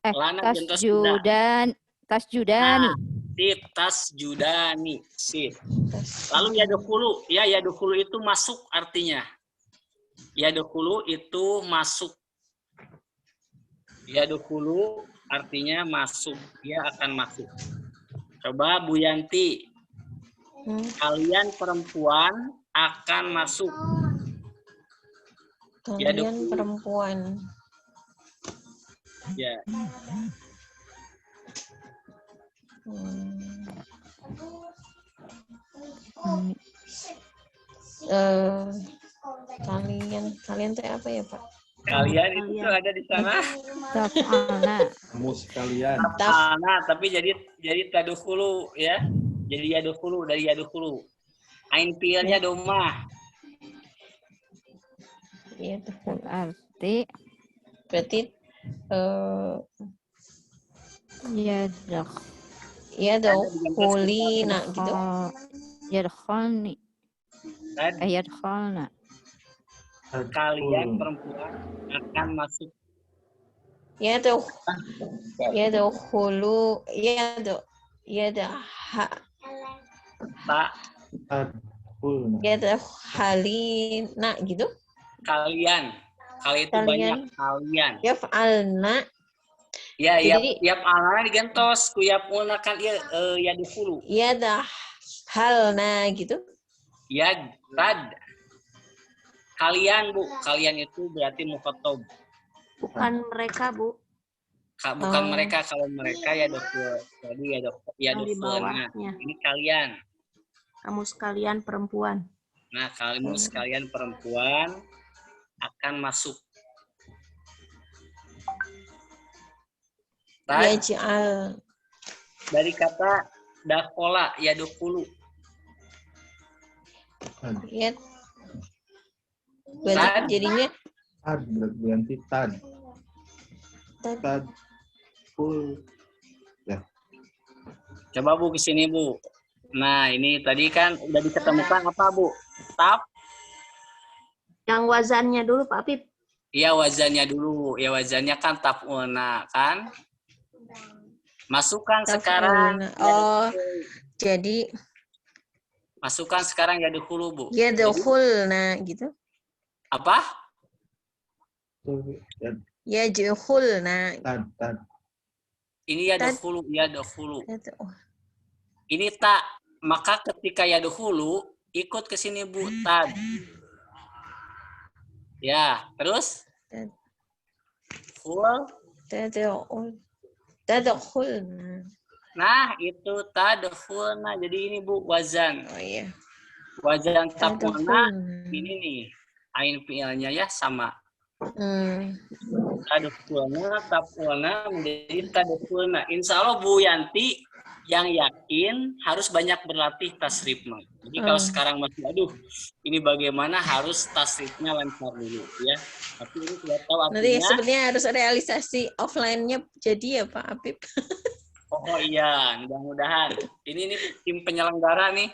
Lana Tas gentos Judan. Tas Judani. Sip, tas Judani. Sip. Lalu yadkhulu. Ya, yadkhulu itu masuk artinya. Yadkhulu itu masuk. Yadkhulu artinya masuk. Dia akan masuk. Coba Bu Yanti. Kalian perempuan akan masuk. Kalian perempuan. Ya. Kalian teh apa ya, Pak? Kalian itu ada di sana. Taf'alna. Kamu sekalian. Nah, tapi jadi tadkhulu ya. Jadi yadkhulu dari yadkhulu. Ain fi'ilnya domah. Iya, Berarti yadkhulina gitu. Yadkhulni. Tadi Yadkhulna. kalian perempuan akan masuk. Yadkhulu yadkhalina gitu. Kalian itu banyak kalian. Yaf'alna. Ya, Jadi- yap alana digentos ku yapuna kan ya dulu. Yadhalna gitu. Ya tad. Kalian, Bu. Kalian itu berarti mukhatab. Bukan mereka, Bu. Bukan mereka, kalau mereka ya dokter. Jadi ya Yang di dokter. bawahnya. Nah, ini kalian. Kamu sekalian perempuan. Nah, kamu sekalian perempuan akan masuk. Yaj'al. Dari kata dakhola ya dukulu. Ya. Berarti jadinya Tad berarti tad. Tad. Full. Ya. Coba Bu ke sini, Bu. Nah, ini tadi kan udah diketemukan apa, Bu? Tap. yang wazannya dulu, Pak Apip. Iya, wazannya dulu. Ya, wazannya kan tapuna, kan? Masukkan sekarang. Oh, jadi Masukkan sekarang ya dulu, Bu. yadkhulna gitu. Apa? Yadkhulna. Tad. Ini ya Tad. dahulu, ya dahulu. Oh, Ini tak. Maka ketika ya dahulu ikut ke sini, Bu. Tad. Ya, terus? Tad. Full. Tadkhulna. Nah, itu tadkhulna. Jadi ini, Bu, wazan. Oh iya. Wazan tapuna Tadkhulna. ini nih. Ain fi'ilnya ya sama. Tadkhulna, tafulna menjadi tadkhulna. Insya Allah Bu Yanti yang yakin harus banyak berlatih tasrif. Jadi kalau sekarang masih ini bagaimana harus tasrifnya lancar dulu ya. Tapi ini sudah tahu Nanti artinya. sebenarnya harus realisasi offline-nya jadi ya Pak Apip. Oh iya, mudah-mudahan. Ini tim penyelenggara nih.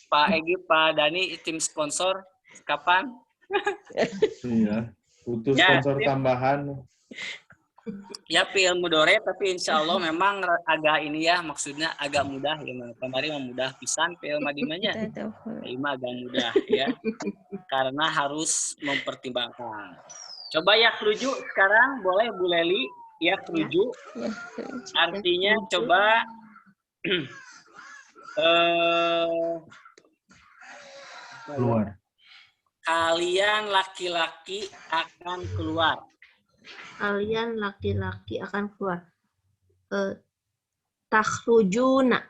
Pak Egi, Pak Dani, tim sponsor kapan? Iya, butuh Ya, sponsor tambahan. Ya fi'il mudhari tapi insya Allah memang agak ini ya, maksudnya agak mudah ya. Kemarin mudah pisan fi'il madimanya. Ini agak mudah ya. Karena harus mempertimbangkan. Coba ya kerujuk sekarang boleh Bu Leli ya kerujuk. Artinya coba Keluar. Kalian laki-laki akan keluar. Takhrujuna.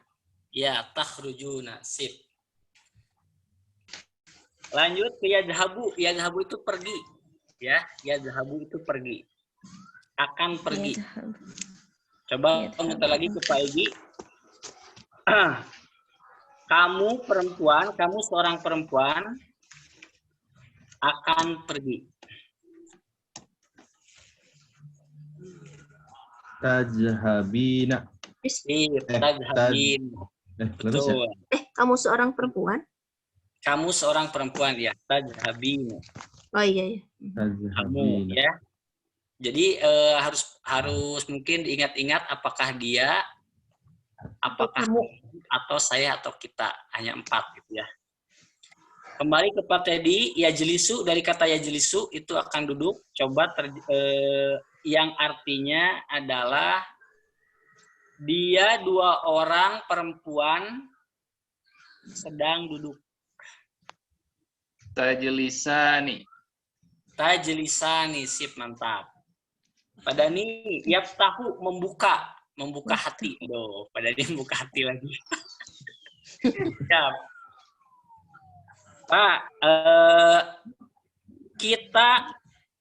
Ya, takhrujuna. Sip. Lanjut ke yadhabu. Yadhabu itu pergi. Ya, yadhabu itu pergi. Akan pergi. Coba minta lagi ke Pak Egi. Kamu perempuan, kamu seorang perempuan akan pergi. Tajhabina. Tajhabin. Betul. Kamu seorang perempuan? Kamu seorang perempuan ya. Tajhabin. Oh iya. Kamu ya. Jadi harus mungkin diingat-ingat apakah dia, apakah kamu, atau saya atau kita, hanya 4 gitu ya. Kembali ke Pak Teddy, yajlisu dari kata yajlisu itu akan duduk. Coba yang artinya adalah dia 2 orang perempuan sedang duduk. Tajlisani. Tajlisani, sip, mantap. Pada ini yaftahu membuka hati. Pada ini membuka hati lagi. Siap. Pak, kita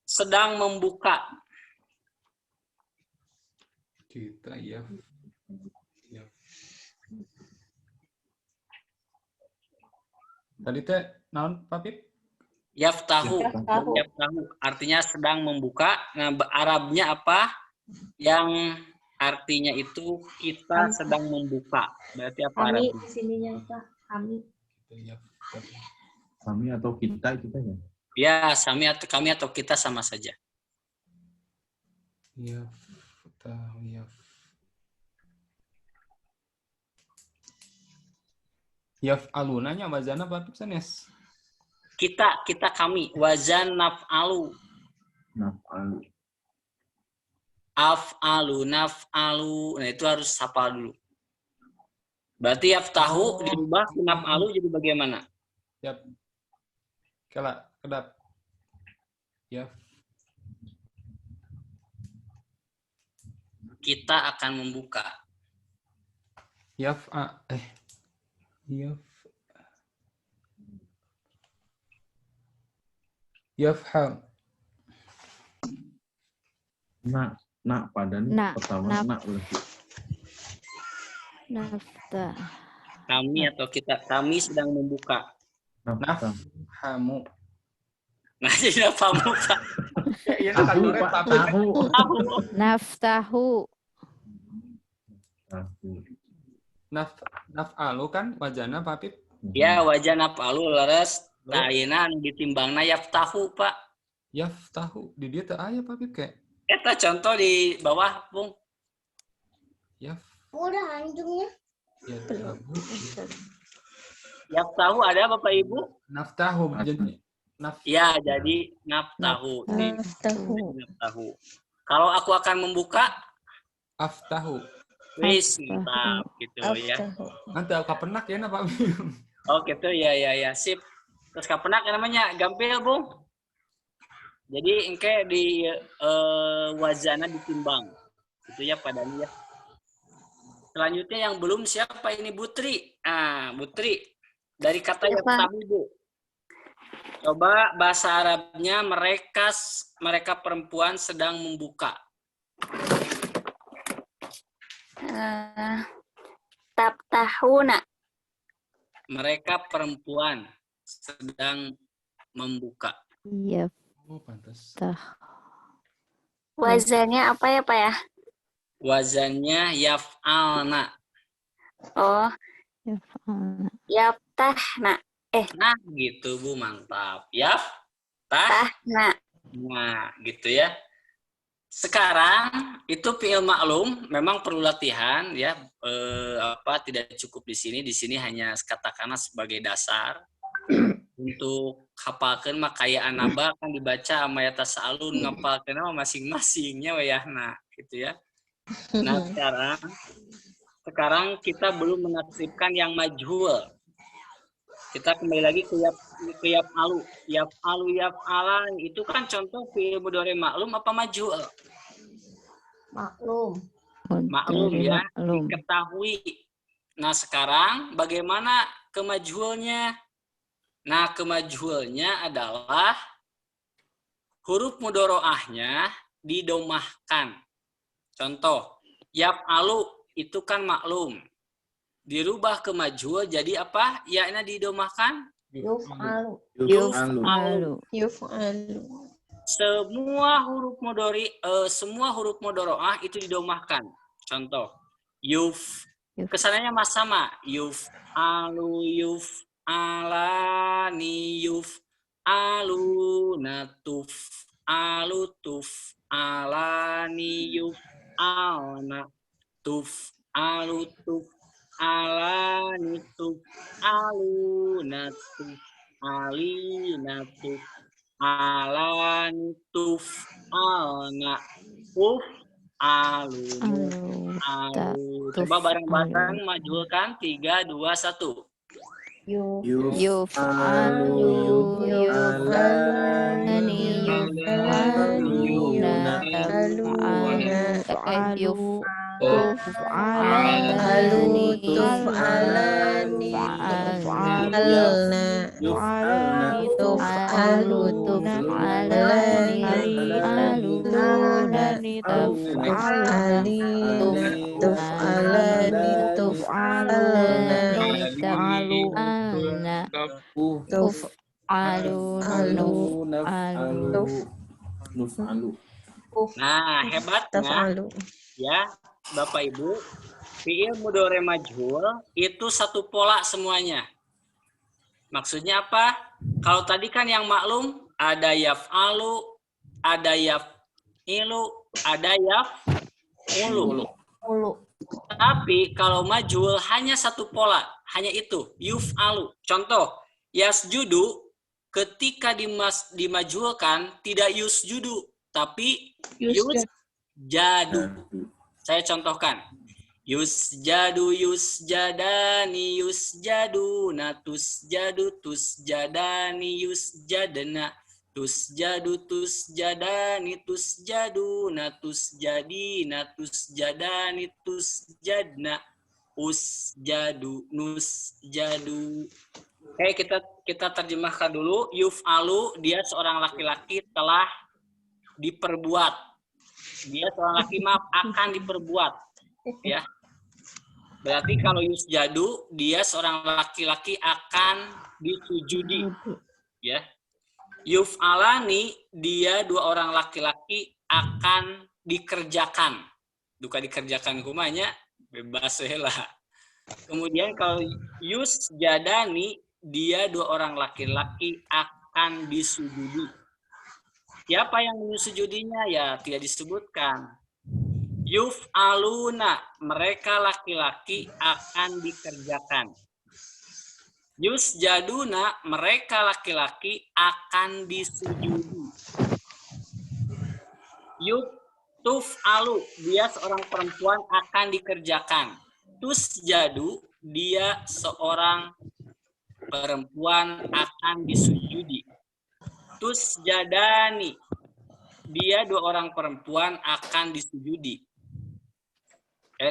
sedang membuka. Kita ya. Tadi teh naon Pak Pip? Yaftahu. Artinya sedang membuka. Nah, Arabnya apa? Yang artinya itu kita sedang membuka. Berarti apa Arabnya? Kami sininya apa? Kami atau kita ya? Ya, kami atau kita sama saja. Yaftahu ya. Yaf'alunanya wazana Pak Pip sanes? Kita kami wazan naf'alu. Naf'alu. Af'alu, naf'alu. Nah, itu harus hafal dulu. Berarti yaftahu dirubah ke naf'alu jadi bagaimana? Yap. Kedap. Yaf. Kita akan membuka. Yaf. Yafham. Nak pada nih pertama nak berarti. Nafta. Kami atau kita, kami sedang membuka. Nafhamu. Nah, jadi apa muka? Naftahu. Naf'alu kan wajana Pak Pip? Ya, wajah naf'alu laras tayina ditimbangna yaftahu, Pak. Yaftahu. Di dia teu aya Pak Pip kayak. Eta contoh di bawah, Bung. Yaf. Udah anjungnya. Yaftahu ada Bapak Ibu? Naftahu. Ya, jadi naftahu. Naftahu. Kalau aku akan membuka, Aftahu. wis mantap gitu ya. Nanti aku penak ya Pak Pip. Oh gitu ya sip. Terus kapenak namanya gampil Bung. Jadi engke di wazana ditimbang. Itu ya padanya ya. Selanjutnya yang belum siapa ini Butri. Ah, Butri. Dari kata yaftahu Bu. Coba bahasa Arabnya mereka perempuan sedang membuka. Taftahuna. Mereka perempuan sedang membuka. Iya. Oh, pantas. Wazannya apa ya, Pak ya? Wazannya yaf'alna. Oh, Yaf'alna. yaftahna. Nah, gitu Bu, mantap. Yaftah. Tahna. Nah, gitu ya. Sekarang itu fi'il maklum memang perlu latihan ya. Tidak cukup di sini. Di sini hanya katakanlah sebagai dasar. Untuk hafalkeun mah kaya anaba kan dibaca sama ya tasalun, ngapalkeun mah masing-masingnya wayahna gitu ya. Nah, sekarang kita belum menasibkan yang majhul. Kita kembali lagi ke yaf'alu. Yaf'alu, yaf'alan itu kan contoh fi'il mudhari maklum apa majhul? Maklum. Maklum ya, Maklum. diketahui. Nah, sekarang bagaimana kemajhulnya? Nah, kemajhulnya adalah huruf mudhoro'ahnya didomahkan. Contoh, yaf'alu itu kan maklum. Dirubah ke majhul jadi apa? Ya-nya didomahkan? Yuf'alu. Yuf'alu. Yuf'alu. Semua huruf mudhoro'ah itu didomahkan. Contoh, kesananya sama. Yuf'alu, yuf'alani, yuf'aluna, tuf'alu, tuf'alani, yuf'alna, tuf'alu, tuf'alani, tuf'aluna, tuf'alina, tuf'alani, tuf'alna, alu. Coba bareng-bareng majhulkan 3, 2, 1. Yuf'alu, yuf'alani, yuf'aluna, tuf'alani, Tuf'alani. Nah, hebatnya ya Bapak Ibu, fi'il mudhari majhul itu satu pola semuanya. Maksudnya apa? Kalau tadi kan yang maklum ada yaf'alu, ada yaf'ilu, ada yaf'ulu. Tapi kalau majhul hanya satu pola, hanya itu, yuf'alu. Contoh, yasjudu ketika dimajhulkan tidak yusjudu, tapi yusjadu. Saya contohkan. Yusjadu, yusjadani, yusjaduna, tusjadu, tusjadani, yusjadna, tusjadu, tusjadani, tusjaduna, tusjadina, tusjadani, tusjadna, usjadu, nusjadu. Oke, kita terjemahkan dulu. Yuf'alu, dia seorang laki-laki telah diperbuat. Dia seorang laki akan diperbuat. Ya. Berarti kalau yusjadu, dia seorang laki-laki akan disujudi. Ya. Yuf'alani, dia dua orang laki-laki akan dikerjakan. Duka dikerjakan kumanya, bebas lah. Kemudian kalau yusjadani, dia dua orang laki-laki akan disujudi. Siapa yang menyujudinya? Ya, tidak disebutkan. Yuf'aluna, mereka laki-laki akan dikerjakan. Yusjaduna, mereka laki-laki akan disujudi. Tuf'alu, dia seorang perempuan akan dikerjakan. Tusjadu, dia seorang perempuan akan disujudi. Tusjadani, dia dua orang perempuan akan disujudi.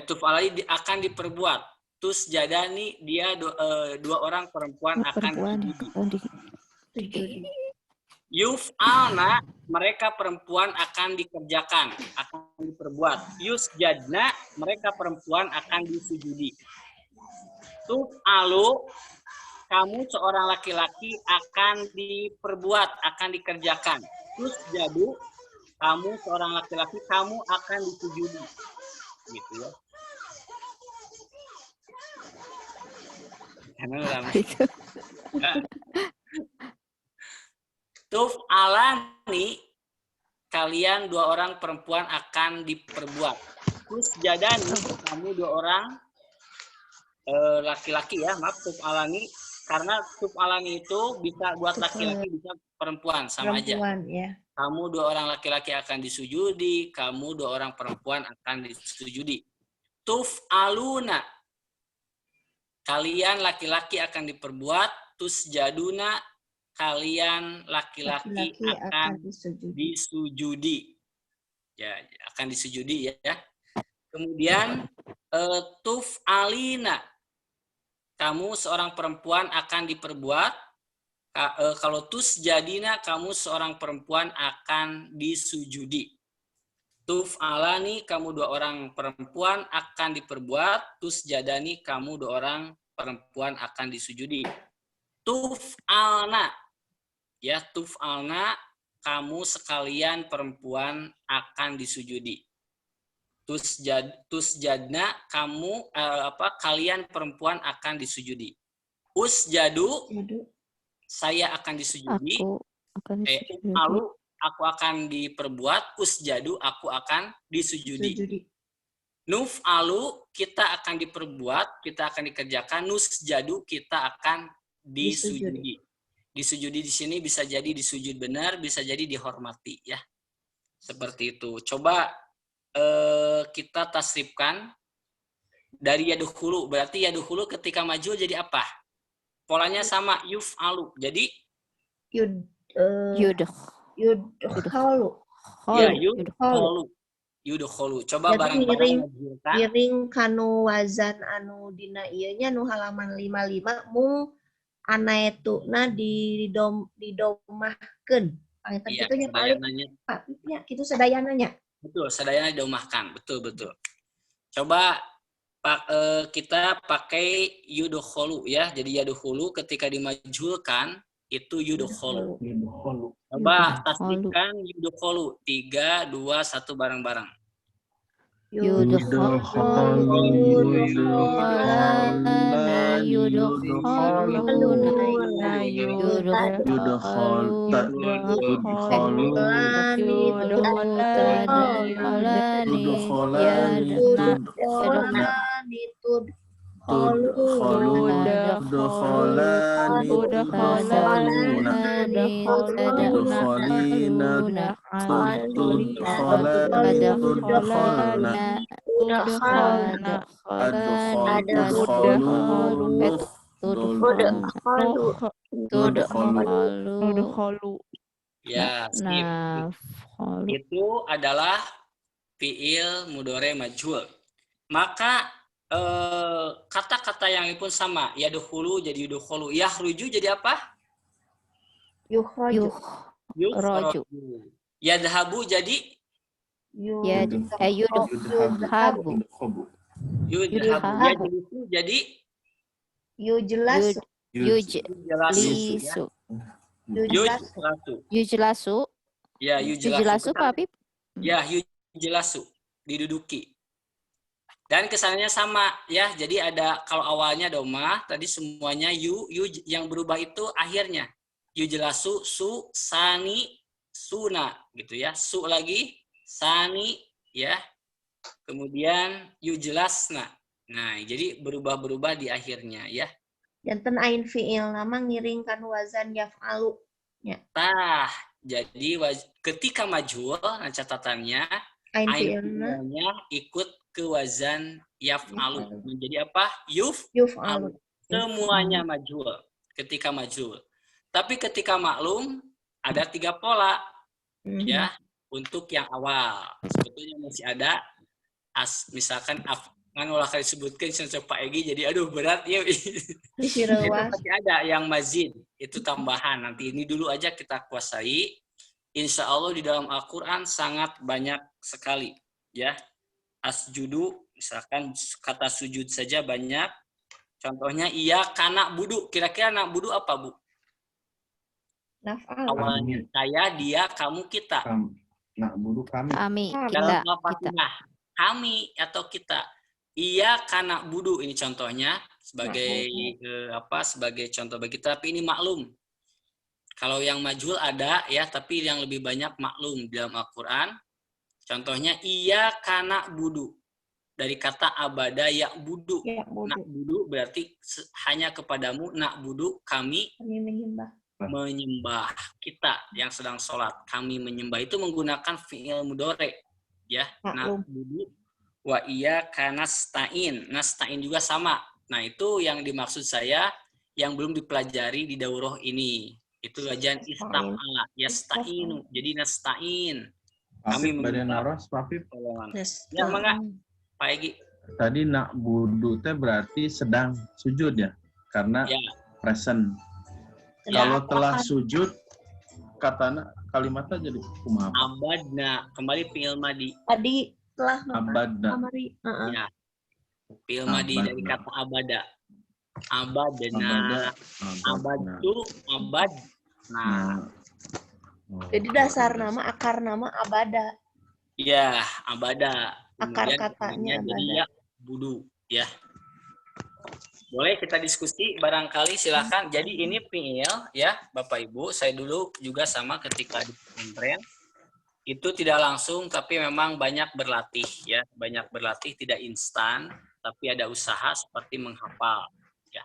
Tuf'alai akan diperbuat. Tusjadani, dia dua orang perempuan akan disujudi. Yuf'alna, mereka perempuan akan dikerjakan, akan diperbuat. Yusjadna, mereka perempuan akan disujudi. Tuf'alu, kamu seorang laki-laki akan diperbuat, akan dikerjakan. Yusjadu, kamu seorang laki-laki, kamu akan disujudi. Gitu ya. Tuf'alani, kalian dua orang perempuan akan diperbuat. Tusjadani, kamu dua orang laki-laki ya, maaf, tuf'alani, karena tuf'alani itu bisa buat laki-laki, bisa perempuan, sama aja. Ya. Kamu dua orang laki-laki akan disujudi, kamu dua orang perempuan akan disujudi. Tuf'aluna, kalian laki-laki akan diperbuat. Tusjaduna, kalian laki-laki akan disujudi. Ya, akan disujudi ya. Kemudian tuf'alina, kamu seorang perempuan akan diperbuat. Kalau tusjadina, kamu seorang perempuan akan disujudi. Tuf'alani, kamu dua orang perempuan akan diperbuat. Tusjadani, kamu dua orang perempuan akan disujudi. Tuf'alna, ya, tuf'alna, kamu sekalian perempuan akan disujudi. Tusjadna, kamu kalian perempuan akan disujudi. Usjadu, saya akan disujudi. Aku akan diperbuat. Usjadu, aku akan disujudi. Nuf'alu, kita akan diperbuat, kita akan dikerjakan. Nusjadu, kita akan disujudi. Disujudi di sini bisa jadi disujud benar, bisa jadi dihormati ya. Seperti itu. Coba kita tasrifkan dari yadukhulu. Berarti yadukhulu ketika maju jadi apa? Polanya sama, yuf'alu. Jadi Yudkholu. ya, yudkhulu. Coba bareng-bareng majulkan. Miring kanu wazan anu dina ieu nya nu halaman 55 mung anaetuna didomahkeun. Pangetan Iya, kitu nya paling kitu sadayananya. Betul, sadayana didomahkan. Betul. Coba kita pakai yudkhulu ya. Jadi yudkhulu ketika dimajulkan itu yudkhulu. Coba tasdikkan yudkhulu. 3, 2, 1 bareng-barang. Ya, skip. Itu adalah fiil mudhore majhul. Maka kata-kata yang pun sama. Yadkhulu jadi yudkhulu. Yakhruju jadi apa? Yukhraju. Yadhabu jadi Yudhabu. Yajlisu jadi Yujlasu. Yujlasu. Ya, Yujlasu Pak Habib. Ya, yujlasu, diduduki. Dan kesannya sama ya. Jadi ada kalau awalnya domah, tadi semuanya yu yang berubah itu akhirnya. Yujlasu, su, sani, suna gitu ya. Su lagi, sani ya. Kemudian yujlasna. Nah, jadi berubah-berubah di akhirnya ya. Janten ain fiil nama ngiringkan wazan yaf'alu. Ya. Tah, jadi ketika majhul, nah catatannya ain fiilnya ikut ke wazan yaf'alu. Menjadi apa? Yuf'alu. Semuanya majhul ketika majhul. Tapi ketika maklum ada 3 pola ya untuk yang awal. Sebetulnya masih ada misalkan ngan ulah kali disebutkan sensor Pak Egi jadi aduh berat ya. Isi Itu rewas. pasti ada yang mazid, itu tambahan. Nanti ini dulu aja kita kuasai. Insya Allah di dalam Al-Quran sangat banyak sekali. Ya, asjudu, misalkan kata sujud saja banyak. Contohnya iya kana budu. Kira-kira nak budu apa Bu? Naf'al. Awalnya saya, dia, kamu, kita. Nak buru kami. Kami, Dalam kita. Al-Fatihah, kami atau kita. Iya kana budu ini contohnya sebagai sebagai contoh bagi kita, tapi ini maklum. Kalau yang majhul ada ya, tapi yang lebih banyak maklum dalam Al-Qur'an. Contohnya iya kana budu. Dari kata abada ya budu. Nak budu berarti hanya kepadamu, nak budu kami menyembah. Kita yang sedang sholat, kami menyembah itu menggunakan fi'il mudhari ya. Nak budu wa iya kanastain. Nastain juga sama. Nah, itu yang dimaksud saya yang belum dipelajari di daurah ini. Itu wajan istamala, yastainu. Jadi nastain. Kami naros, Papip. Ya, mangga. Pak Egi. Tadi nak budu teh berarti sedang sujud ya? Karena present. Kalau telah sujud, katanya kalimatnya jadi kumaha? Abadna. Kembali fi'il madi. Tadi telah abadna. Ya. Fi'il madi dari kata abada. Abadna. Abadu, abad. Nah. Jadi dasar nama, akar nama abada. Iya, abada. Akar Kemudian katanya jadi abada. ya budu, ya. Boleh kita diskusi barangkali silakan. Jadi ini fi'il ya, Bapak Ibu. Saya dulu juga sama ketika di pesantren. Itu tidak langsung tapi memang banyak berlatih ya, banyak berlatih tidak instan, tapi ada usaha seperti menghafal ya.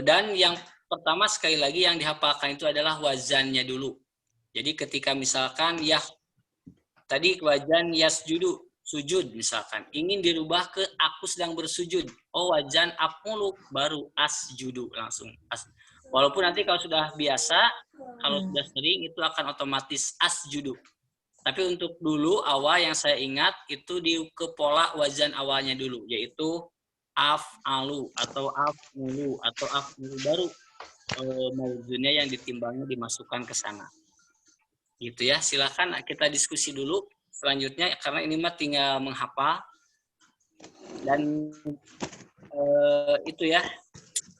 Dan yang pertama sekali lagi yang dihafalkan itu adalah wazannya dulu. Jadi ketika misalkan ya tadi wazan yasjudu, sujud misalkan, ingin dirubah ke aku sedang bersujud. Oh, wazan af'ulu baru asjudu langsung. Walaupun nanti kalau sudah biasa, kalau sudah sering itu akan otomatis asjudu. Tapi untuk dulu awal yang saya ingat itu di ke pola wazan awalnya dulu, yaitu af'alu atau af'ulu atau af'ulu baru. Mawzunnya yang ditimbangnya dimasukkan ke sana. Gitu ya, silakan kita diskusi dulu selanjutnya karena ini mah tinggal menghafal dan itu ya,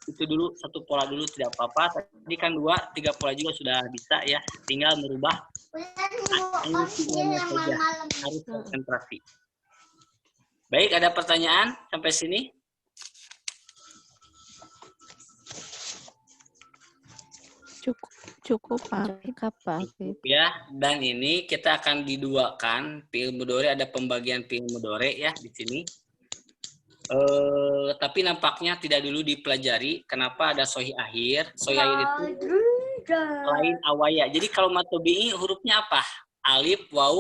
itu dulu satu pola dulu tidak apa-apa. Tadi kan 2-3 pola juga sudah bisa ya, tinggal merubah saja, harus konsentrasi. Baik, ada pertanyaan sampai sini? Cukup Pak. Cukup ya, dan ini kita akan diduakan fi'il mudhari, ada pembagian fi'il mudhari ya di sini. Tapi nampaknya tidak dulu dipelajari. Kenapa ada sohi akhir? Sohi akhir itu lain awaya. Jadi kalau matobi'i hurufnya apa? Alif, waw,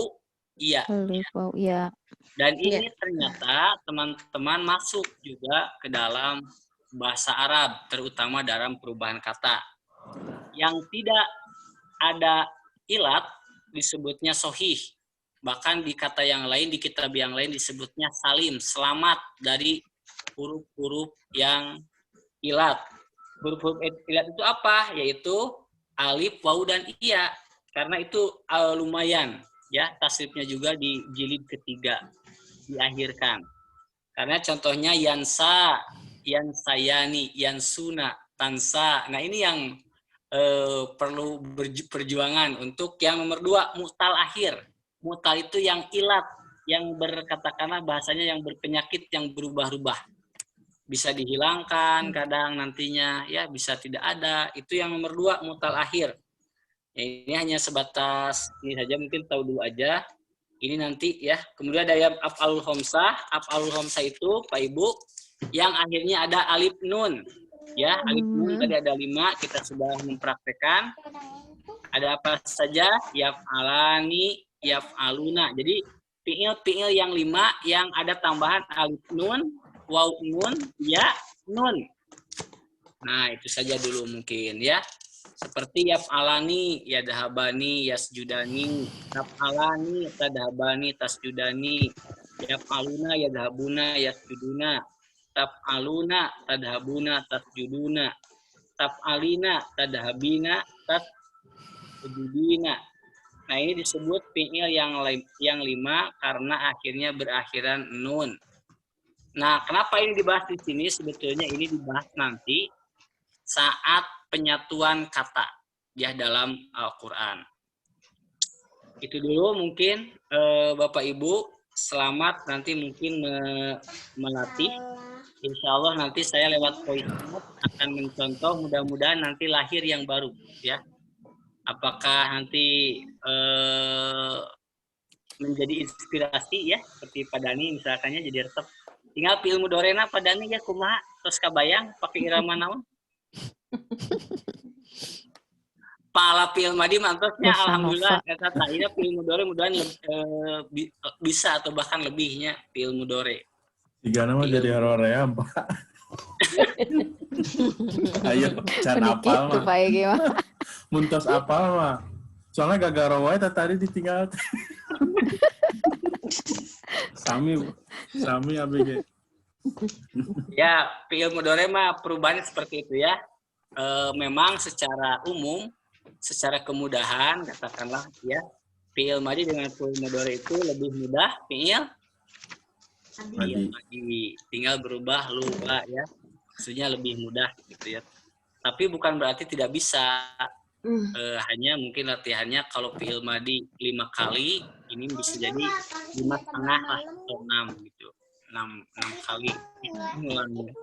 iya. Alif, waw, iya. Dan ini ternyata teman-teman masuk juga ke dalam bahasa Arab, terutama dalam perubahan kata. Yang tidak ada ilat disebutnya sohih. Bahkan di kata yang lain, di kitab yang lain disebutnya salim, selamat dari huruf-huruf yang ilat. Huruf-huruf ilat itu apa? Yaitu alif, waw, dan iya. Karena itu lumayan. Ya, tasrifnya juga di jilid ketiga diakhirkan. Karena contohnya yansa, yansayani, yansuna, tansa. Nah ini yang perlu perjuangan. Untuk yang nomor 2, mutal akhir. Mutal itu yang ilat, yang berkatakanlah bahasanya yang berpenyakit, yang berubah-ubah. Bisa dihilangkan kadang nantinya, ya bisa tidak ada. Itu yang nomor 2, mutal akhir. Ya, ini hanya sebatas ini saja, mungkin tahu dulu aja. Ini nanti ya. Kemudian ada yang af'alul khamsah. Af'alul khamsah itu Pak Ibu yang akhirnya ada alif nun. Ya, alif nun tadi ada 5, kita sudah mempraktekkan. Ada apa saja? Yaf'alani, yaf'aluna. Jadi fi'il yang 5 yang ada tambahan alif nun, waw nun, ya nun. Nah, itu saja dulu mungkin ya. Seperti yaf'alani, yadhabani, yasjudani, yaf'alani, tadhabani, tasjudani. Yaf'aluna yadhabuna yasjuduna. Taf'aluna tadhabuna tasjuduna. Taf'alina tadhabina tasjudina. Nah, ini disebut fi'il yang 5 karena akhirnya berakhiran nun. Nah, kenapa ini dibahas di sini? Sebetulnya ini dibahas nanti saat penyatuan kata ya dalam Al-Qur'an. Itu dulu mungkin Bapak Ibu, selamat nanti mungkin melatih. Insya Allah nanti saya lewat voice note akan mencontoh, mudah-mudahan nanti lahir yang baru ya. Apakah nanti menjadi inspirasi ya, seperti Pak Dani misalkannya jadi resep. Tinggal fi'il mudhorena Pak Dani ya kumaha terus kabayang pakai irama naon? Pala fi'il madi mantosnya alhamdulillah kata saya fi'il mudhore mudahan bisa atau bahkan lebihnya fi'il mudhore. Tiga nama jadi harorea, Pak. Ayo, can apal mah. Muntos apal mah. Soalnya gak wae tadi ditinggal. Sami ABG. Ya, fi'il mudhore mah perubahannya seperti itu ya. Memang secara umum, secara kemudahan katakanlah ya, fi'il madi dengan fi'il mudhore itu lebih mudah fi'il madi. Tinggal berubah lupa ya. Maksudnya lebih mudah gitu ya. Tapi bukan berarti tidak bisa. Hanya mungkin latihannya kalau fi'il madi 5 kali, ini bisa jadi 5,5 lah atau 6 gitu. 6 kali ngulangnya.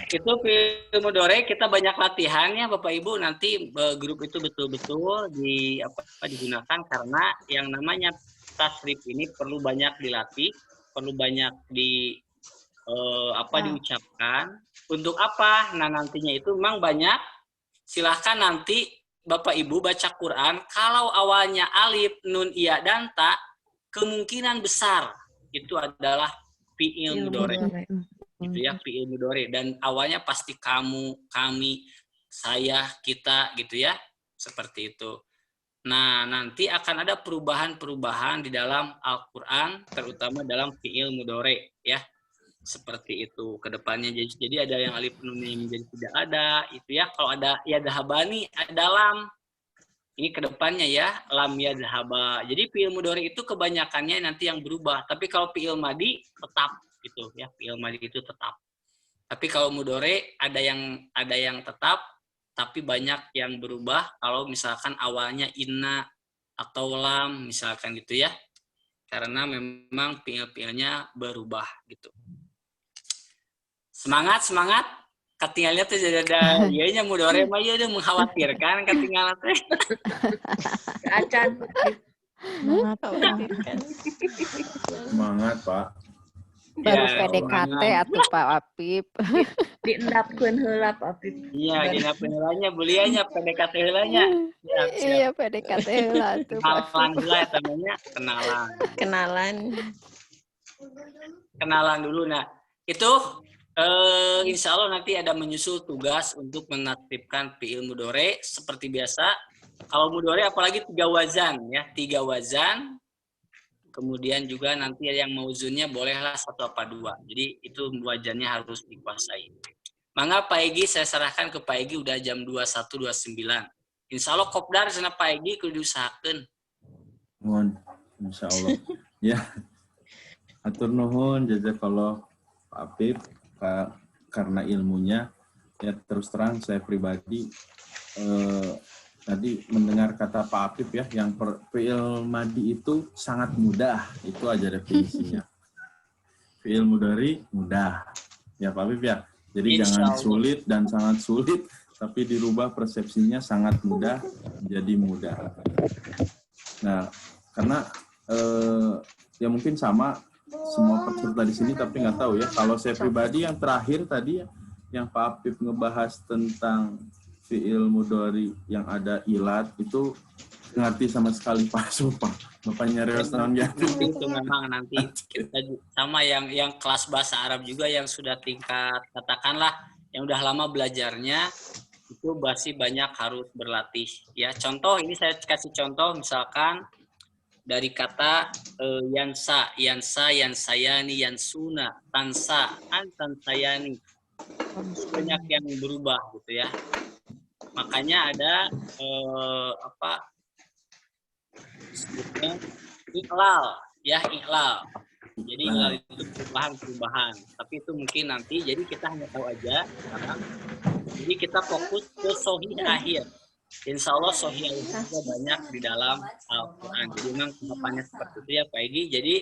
Itu fi'il mudhore kita banyak latihannya Bapak Ibu, nanti grup itu betul-betul digunakan karena yang namanya tasrif ini perlu banyak dilatih, perlu banyak diucapkan. Untuk apa? Nah, nantinya itu memang banyak. Silahkan nanti Bapak Ibu baca Quran, kalau awalnya alif, nun, iya, dan ta, kemungkinan besar itu adalah fi'il mudhore. Gitu ya, fi'il mudhore. Dan awalnya pasti kamu, kami, saya, kita, gitu ya. Seperti itu. Nah, nanti akan ada perubahan-perubahan di dalam Al-Quran, terutama dalam fi'il mudhore, ya. Seperti itu ke depannya. Jadi ada yang alif nun menjadi tidak ada, itu ya. Kalau ada ya dhahabani, ada lam. Ini ke depannya ya, lam ya dhahaba. Jadi fi'il mudhore itu kebanyakannya nanti yang berubah. Tapi kalau fi'il madi tetap gitu ya, fi'il madi itu tetap. Tapi kalau mudhore ada yang tetap, tapi banyak yang berubah kalau misalkan awalnya inna atau lam misalkan gitu ya. Karena memang fi'il-fi'ilnya berubah gitu. Semangat. Ketinggalannya tuh jadi ada ianya mudhore mah ieu mengkhawatirkan ketinggalan teh. Acan. Semangat, Pak. Baru Ya, PDKT atuh Pak Apip. Diendapkeun heula Pak Apip. Iya, dina penilainya belianya PDKT heulanya. Ya, Iya, PDKT heula atuh Pak. kenalan heula namanya kenalan dulu. Nah, itu insya Allah nanti ada menyusul tugas untuk menaktifkan fi'il mudhore seperti biasa. Kalau mudhore apalagi 3 wazan ya, 3 wazan. Kemudian juga nanti yang mauzunnya bolehlah 1 apa 2. Jadi itu wazannya harus dikuasai. Mangga Pak Egi saya serahkan ke Pak Egi, udah jam 21.29. Insya Allah kopdar sana Pak Egi kudu diusahakeun. Mohon, insya Allah. Ya, atur nuhun jazakallah Pak Apip karena ilmunya. Ya terus terang saya pribadi tadi mendengar kata Pak Apip ya, yang fi'il madi itu sangat mudah, itu aja definisinya. Fi'il mudhari mudah, ya Pak Apip ya. Jadi jangan sulit dan sangat sulit, tapi dirubah persepsinya sangat mudah jadi mudah. Nah, karena ya mungkin sama semua peserta di sini, tapi nggak tahu ya. Kalau saya pribadi yang terakhir tadi yang Pak Apip ngebahas tentang fi'il mudhari yang ada ilat itu ngerti sama sekali Pak Supa. Bapaknya Reos tahun itu memang nanti kita sama yang kelas bahasa Arab juga yang sudah tingkat katakanlah yang udah lama belajarnya itu masih banyak harus berlatih ya. Contoh ini saya kasih contoh misalkan dari kata yansa, yansayani, yansuna, tansa, tansayani. Banyak yang berubah gitu ya. Makanya ada sebutnya iklal, ya iklal. Jadi iklal itu perubahan. Tapi itu mungkin nanti. Jadi kita hanya tahu aja sekarang. Jadi kita fokus ke sohih akhir. Insya Allah sohih akhir banyak di dalam Al-Quran. Jadi memang kedepannya seperti itu ya Pak Egi. Jadi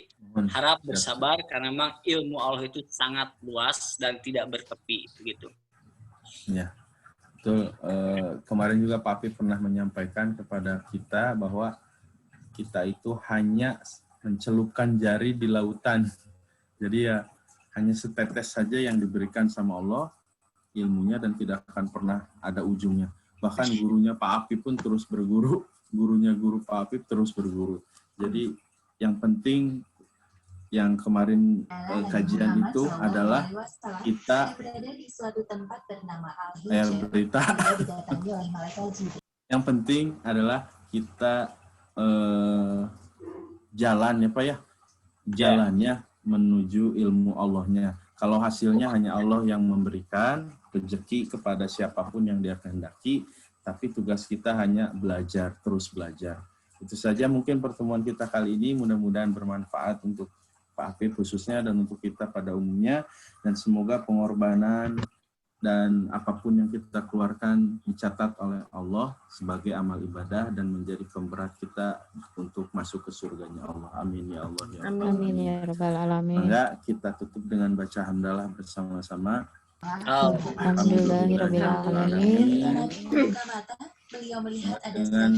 harap bersabar karena memang ilmu Allah itu sangat luas dan tidak bertepi begitu. Ya, betul. Kemarin juga Pak Apip pernah menyampaikan kepada kita bahwa kita itu hanya mencelupkan jari di lautan. Jadi ya hanya setetes saja yang diberikan sama Allah ilmunya dan tidak akan pernah ada ujungnya. Bahkan gurunya Pak Apip pun terus berguru, gurunya guru Pak Apip terus berguru. Jadi yang penting yang kemarin kajian itu adalah kita berita. Yang penting adalah kita jalan ya Pak ya, jalannya menuju ilmu Allahnya. Kalau hasilnya hanya Allah yang memberikan rezeki kepada siapapun yang Dia kehendaki, tapi tugas kita hanya belajar, terus belajar. Itu saja mungkin pertemuan kita kali ini, mudah-mudahan bermanfaat untuk Pak Apip khususnya dan untuk kita pada umumnya, dan semoga pengorbanan dan apapun yang kita keluarkan dicatat oleh Allah sebagai amal ibadah dan menjadi pemberat kita untuk masuk ke surganya Allah. Amin ya Allah ya Allah. Amin ya rabbal alamin. Maka kita tutup dengan baca hamdalah bersama-sama. Alhamdulillahirabbil alamin. Dengan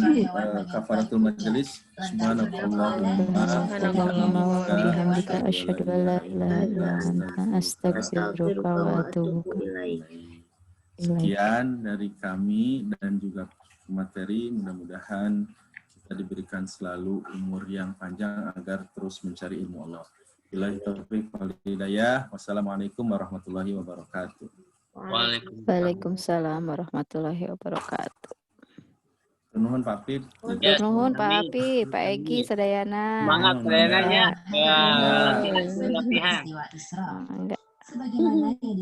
kafaratul majelis, subhanallahumma wa bihamdika asyhadu an la ilaha illa anta astaghfiruka wa atubu ilaik. Sekian dari kami dan juga materi, mudah-mudahan kita diberikan selalu umur yang panjang agar terus mencari ilmu Allah. Billahi taufiq wal hidayah. Wassalamualaikum warahmatullahi wabarakatuh. Waalaikumsalam warahmatullahi wabarakatuh. Nuhun Pak Apip. Nuhun Pak Apip, Pak Egi, Sadayana. Semangat Sadayananya. Ya, latihan. Sebagaimana yang